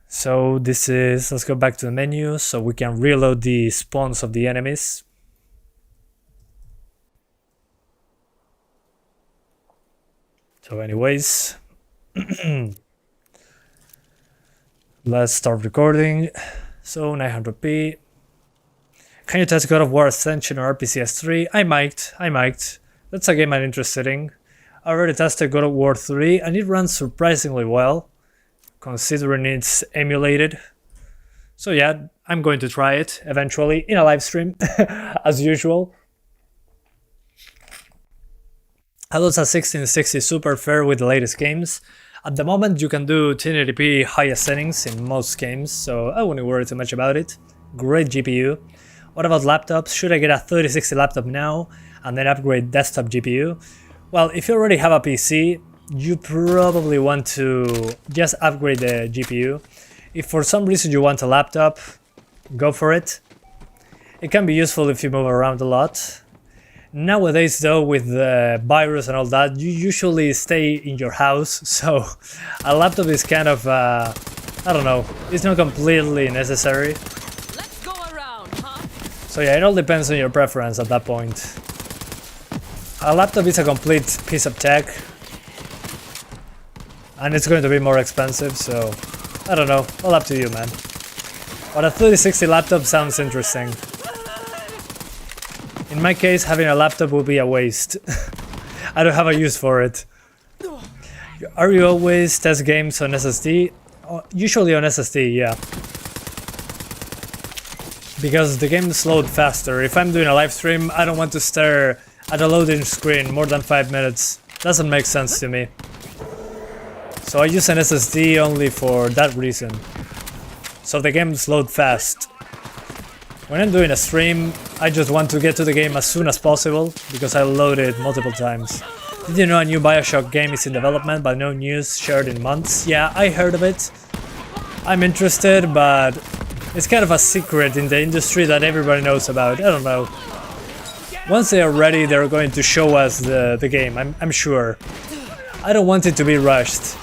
So this is, let's go back to the menu so we can reload the spawns of the enemies. So anyways, let's start recording. So 900p. Can you test God of War Ascension or RPCS 3? I might. That's a game I'm interested in. I already tested God of War 3 and it runs surprisingly well, considering it's emulated. So yeah, I'm going to try it eventually in a live stream, as usual. AORUS 1660 is super fair with the latest games. At the moment you can do 1080p highest settings in most games, so I wouldn't worry too much about it. Great GPU. What about laptops? Should I get a 3060 laptop now and then upgrade desktop GPU? Well, if you already have a PC, you probably want to just upgrade the GPU. If for some reason you want a laptop, go for it. It can be useful if you move around a lot. Nowadays though, with the virus and all that, you usually stay in your house, so a laptop is kind of, I don't know, it's not completely necessary.
Let's go around, huh?
So yeah, it all depends on your preference at that point. A laptop is a complete piece of tech, and it's going to be more expensive, so I don't know, all up to you, man. But a 3060 laptop sounds interesting. In my case, having a laptop will be a waste. I don't have a use for it. Are you always test games on SSD? Usually on SSD, yeah. Because the games load faster. If I'm doing a live stream, I don't want to stare at a loading screen more than 5 minutes. Doesn't make sense to me. So I use an SSD only for that reason. So the games load fast. When I'm doing a stream, I just want to get to the game as soon as possible, because I load it multiple times. Did you know a new BioShock game is in development, but no news shared in months? Yeah, I heard of it. I'm interested, but it's kind of a secret in the industry that everybody knows about. I don't know. Once they are ready, they're going to show us the game, I'm sure. I don't want it to be rushed.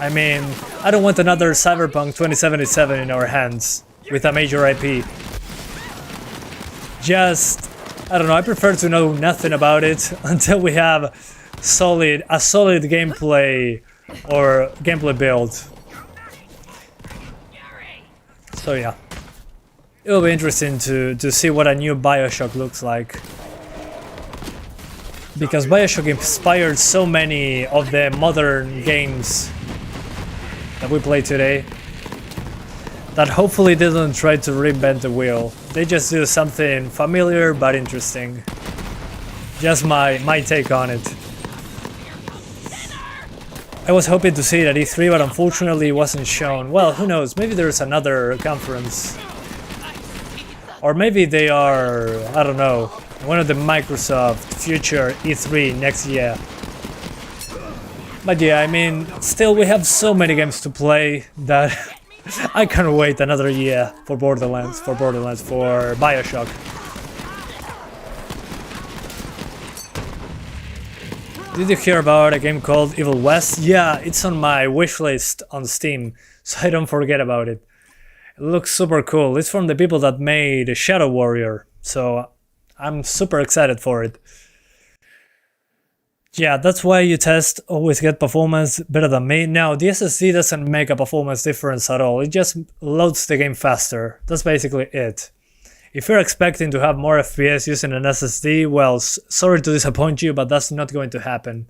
I mean, I don't want another Cyberpunk 2077 in our hands with a major IP. Just, I don't know, I prefer to know nothing about it until we have a solid gameplay or gameplay build. So yeah, it will be interesting to see what a new BioShock looks like. Because BioShock inspired so many of the modern games that we play today, that hopefully they don't try to reinvent the wheel. They just do something familiar but interesting. Just my take on it. I was hoping to see it at E3, but unfortunately it wasn't shown. Well, who knows, maybe there's another conference. Or maybe they are, I don't know, one of the Microsoft future E3 next year. But yeah, I mean, still we have so many games to play that I can't wait another year for Borderlands, for BioShock. Did you hear about a game called Evil West? Yeah, it's on my wishlist on Steam, so I don't forget about it. It looks super cool. It's from the people that made Shadow Warrior, so I'm super excited for it. Yeah, that's why you test always get performance better than me. Now, the SSD doesn't make a performance difference at all. It just loads the game faster. That's basically it. If you're expecting to have more FPS using an SSD, well, sorry to disappoint you, but that's not going to happen.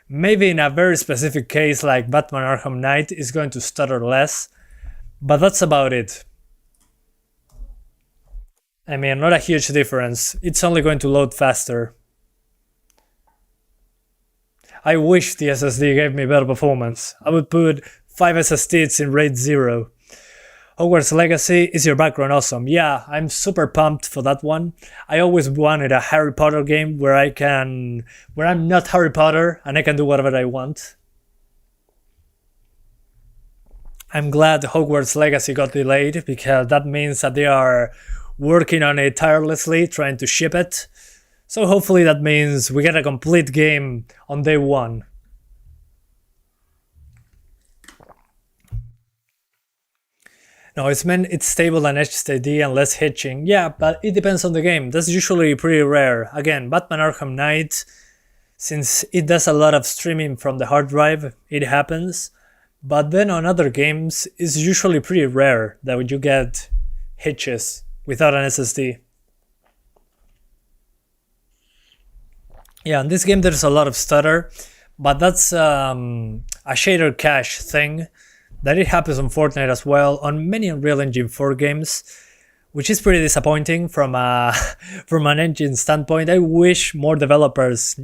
Maybe in a very specific case like Batman Arkham Knight is going to stutter less, but that's about it. I mean, not a huge difference. It's only going to load faster. I wish the SSD gave me better performance. I would put 5 SSDs in RAID 0. Hogwarts Legacy, is your background awesome? Yeah, I'm super pumped for that one. I always wanted a Harry Potter game where I'm not Harry Potter and I can do whatever I want. I'm glad Hogwarts Legacy got delayed because that means that they are working on it tirelessly, trying to ship it. So hopefully that means we get a complete game on day one. No, it's meant it's stable and HDD and less hitching. Yeah, but it depends on the game. That's usually pretty rare. Again, Batman Arkham Knight, since it does a lot of streaming from the hard drive, it happens. But then on other games, it's usually pretty rare that you get hitches without an SSD. Yeah, in this game there's a lot of stutter, but that's a shader cache thing. That it happens on Fortnite as well, on many Unreal Engine 4 games, which is pretty disappointing from an engine standpoint. I wish more developers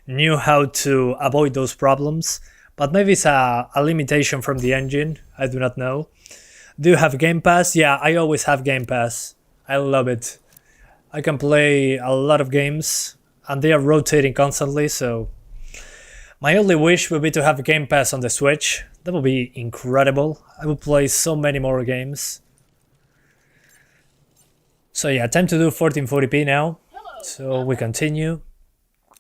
knew how to avoid those problems, but maybe it's a limitation from the engine, I do not know. Do you have Game Pass? Yeah, I always have Game Pass. I love it. I can play a lot of games, and they are rotating constantly, so my only wish would be to have Game Pass on the Switch. That would be incredible. I would play so many more games. So yeah, time to do 1440p now. So we continue.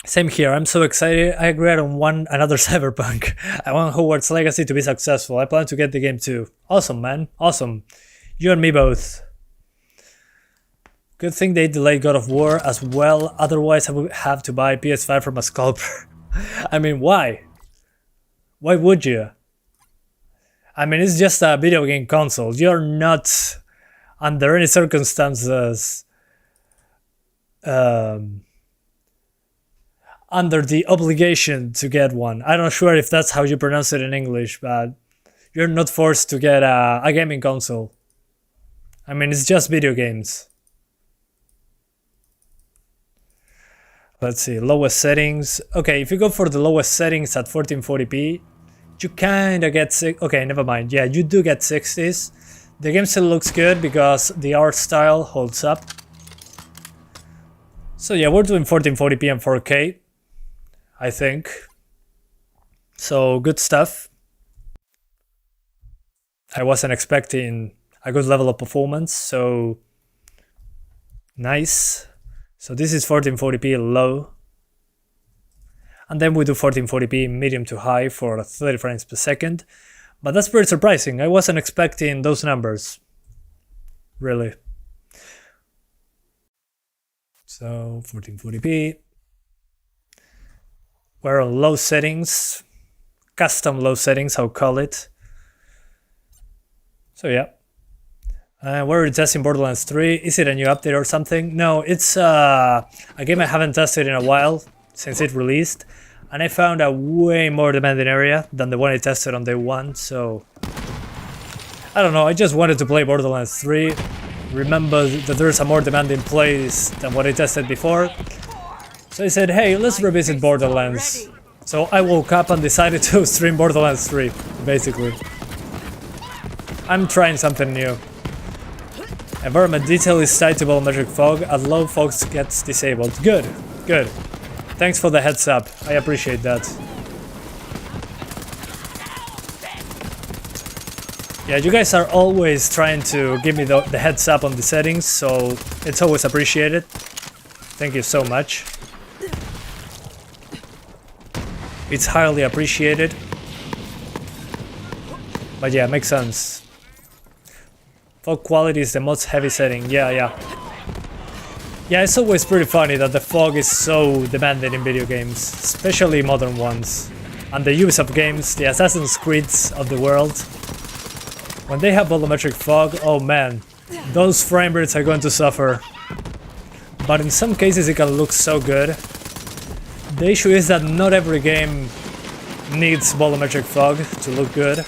Same here, I'm so excited. I agreed on another Cyberpunk. I want Hogwarts Legacy to be successful. I plan to get the game too. Awesome, man. Awesome. You and me both. Good thing they delayed God of War as well. Otherwise, I would have to buy PS5 from a scalper. I mean, why? Why would you? I mean, it's just a video game console. You're not, under any circumstances, under the obligation to get one. I'm not sure if that's how you pronounce it in English, but you're not forced to get a gaming console. I mean, it's just video games. Let's see, lowest settings. Okay, if you go for the lowest settings at 1440p, you kinda get okay, never mind. Yeah, you do get 60s. The game still looks good because the art style holds up. So yeah, we're doing 1440p and 4K, I think. So good stuff. I wasn't expecting a good level of performance, so nice. So this is 1440p low. And then we do 1440p medium to high for 30 frames per second. But that's pretty surprising. I wasn't expecting those numbers. Really. So 1440p. We're on low settings. Custom low settings, I'll call it. So yeah. We're testing Borderlands 3. Is it a new update or something? No, it's a game I haven't tested in a while since it released, and I found a way more demanding area than the one I tested on day one, so I don't know, I just wanted to play Borderlands 3, remember that there's a more demanding place than what I tested before, so I said, hey, let's revisit Borderlands. So I woke up and decided to stream Borderlands 3, basically. I'm trying something new. Environment detail is tied to volumetric fog, at low fog gets disabled. Good, good. Thanks for the heads up, I appreciate that. Yeah, you guys are always trying to give me the heads up on the settings, so it's always appreciated. Thank you so much. It's highly appreciated. But yeah, makes sense. Fog quality is the most heavy setting. Yeah, it's always pretty funny that the fog is so demanding in video games, especially modern ones. And the Ubisoft games, the Assassin's Creeds of the world, when they have volumetric fog, oh man, those frame rates are going to suffer. But in some cases it can look so good. The issue is that not every game needs volumetric fog to look good.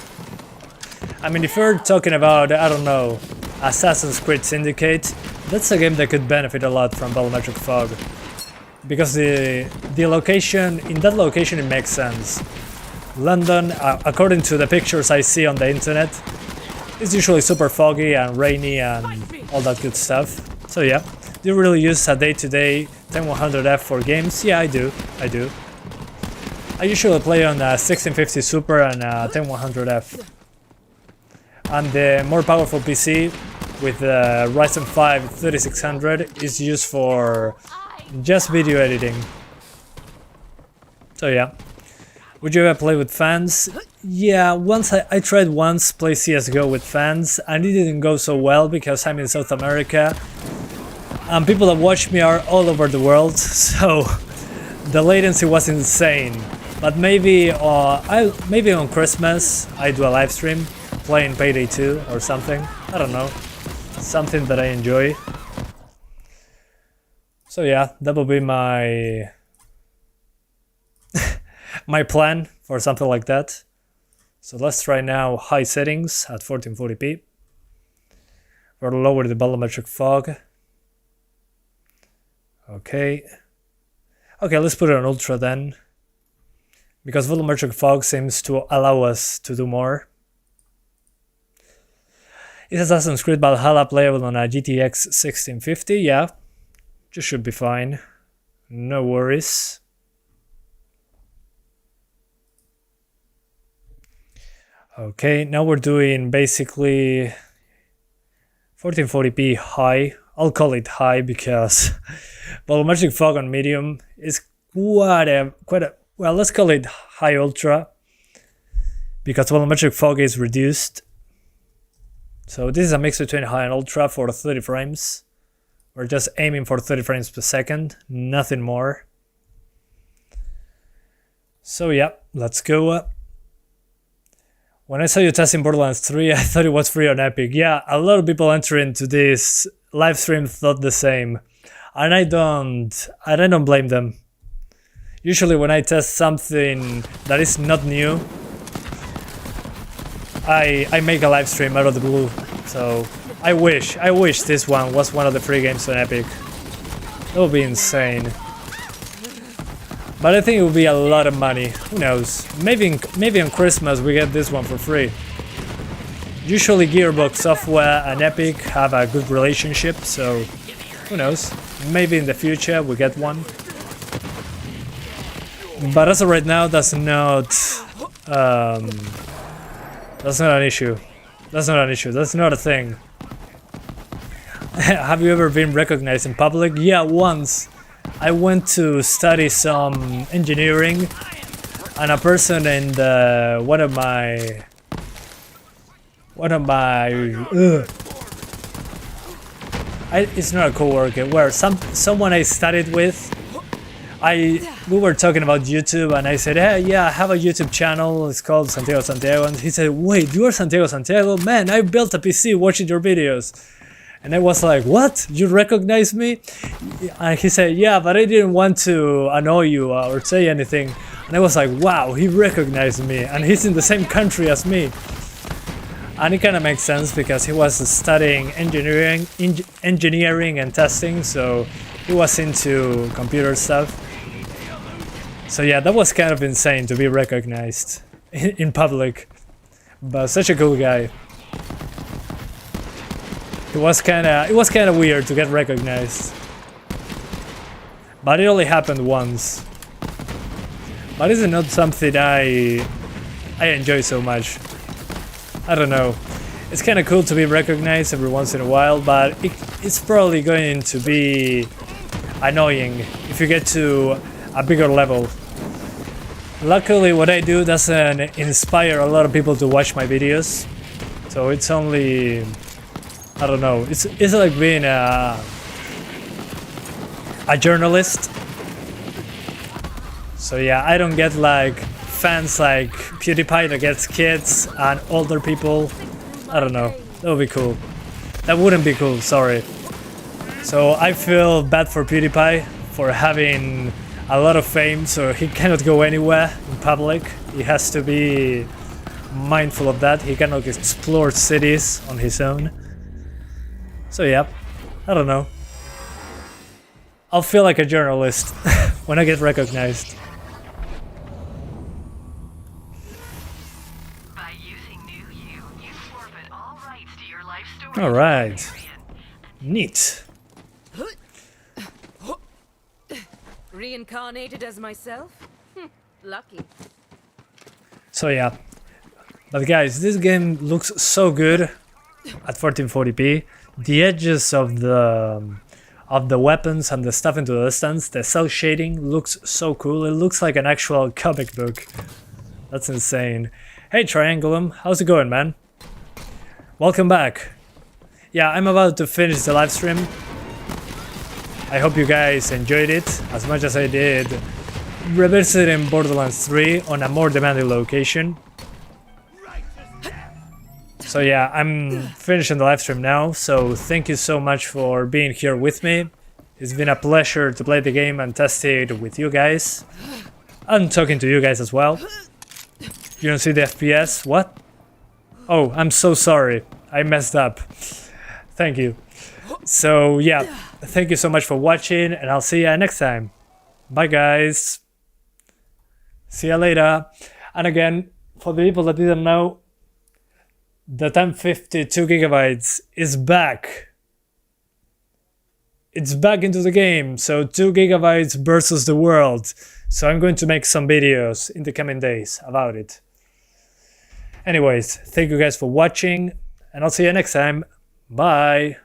I mean, if you're talking about, I don't know, Assassin's Creed Syndicate, that's a game that could benefit a lot from volumetric fog. Because the location, in that location it makes sense. London, according to the pictures I see on the internet, is usually super foggy and rainy and all that good stuff. So yeah, do you really use a day-to-day 10100F for games? Yeah, I do. I usually play on a 1650 Super and a 10100F. And the more powerful PC with the Ryzen 5 3600 is used for just video editing. So yeah. Would you ever play with fans? Yeah, once I tried once play CSGO with fans and it didn't go so well because I'm in South America and people that watch me are all over the world, so the latency was insane. But maybe maybe on Christmas I do a live stream playing Payday 2 or something. I don't know. Something that I enjoy. So yeah, that will be my my plan for something like that. So let's try now high settings at 1440p. We'll lower the volumetric fog. Okay, let's put it on ultra then, because volumetric fog seems to allow us to do more. Is Assassin's Creed Valhalla playable on a GTX 1650? Yeah, just should be fine. No worries. Okay, now we're doing basically 1440p high. I'll call it high because volumetric fog on medium is quite a well, let's call it high ultra because volumetric fog is reduced. So this is a mix between high and ultra for 30 frames. We're just aiming for 30 frames per second, nothing more. So yeah, let's go. When I saw you testing Borderlands 3, I thought it was free on Epic. Yeah, a lot of people entering to this live stream thought the same. And I don't blame them. Usually when I test something that is not new, I make a live stream out of the blue. So I wish this one was one of the free games on Epic. That would be insane. But I think it would be a lot of money. Who knows? Maybe on Christmas we get this one for free. Usually Gearbox Software and Epic have a good relationship, so who knows? Maybe in the future we get one. But as of right now, that's not an issue. That's not a thing. Have you ever been recognized in public? Yeah, once. I went to study some engineering, and a person in one of my it's not a coworker, where someone I studied with. We were talking about YouTube, and I said, hey, yeah, I have a YouTube channel. It's called Santiago, and he said, wait, you're Santiago? Man, I built a PC watching your videos. And I was like, what? You recognize me? And he said, yeah, but I didn't want to annoy you or say anything. And I was like, wow, he recognized me, and he's in the same country as me. And it kind of makes sense because he was studying engineering and testing, so he was into computer stuff. So yeah, that was kind of insane to be recognized in public. But such a cool guy. It was kind of weird to get recognized. But it only happened once. But it's not something I enjoy so much. I don't know. It's kind of cool to be recognized every once in a while, but it's probably going to be annoying if you get to a bigger level. Luckily, what I do doesn't inspire a lot of people to watch my videos, so it's only I don't know. It's like being a journalist. So yeah, I don't get like fans like PewDiePie that gets kids and older people. I don't know. That would be cool. That wouldn't be cool, sorry. So I feel bad for PewDiePie for having a lot of fame, so he cannot go anywhere in public. He has to be mindful of that. He cannot explore cities on his own. So yeah, I don't know. I'll feel like a journalist when I get recognized.
By using new you forfeit all rights to your life story.
All right, neat.
Reincarnated as myself? Lucky.
So yeah, but guys, this game looks so good at 1440p. The edges of the weapons and the stuff into the distance, the cell shading looks so cool. It looks like an actual comic book. That's insane. Hey Triangulum, how's it going, man? Welcome back. Yeah, I'm about to finish the live stream. I hope you guys enjoyed it as much as I did revisiting Borderlands 3 on a more demanding location. So yeah, I'm finishing the live stream now, so thank you so much for being here with me. It's been a pleasure to play the game and test it with you guys. And talking to you guys as well. You don't see the FPS? What? Oh, I'm so sorry. I messed up. Thank you. So yeah, thank you so much for watching, and I'll see you next time. Bye guys. See you later. And again, for the people that didn't know, the 1050 2GB is back. It's back into the game, so 2GB versus the world. So I'm going to make some videos in the coming days about it. Anyways, thank you guys for watching, and I'll see you next time. Bye.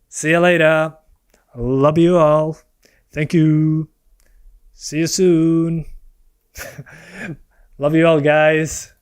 See you later. Love you all. Thank you. See you soon. Love you all, guys.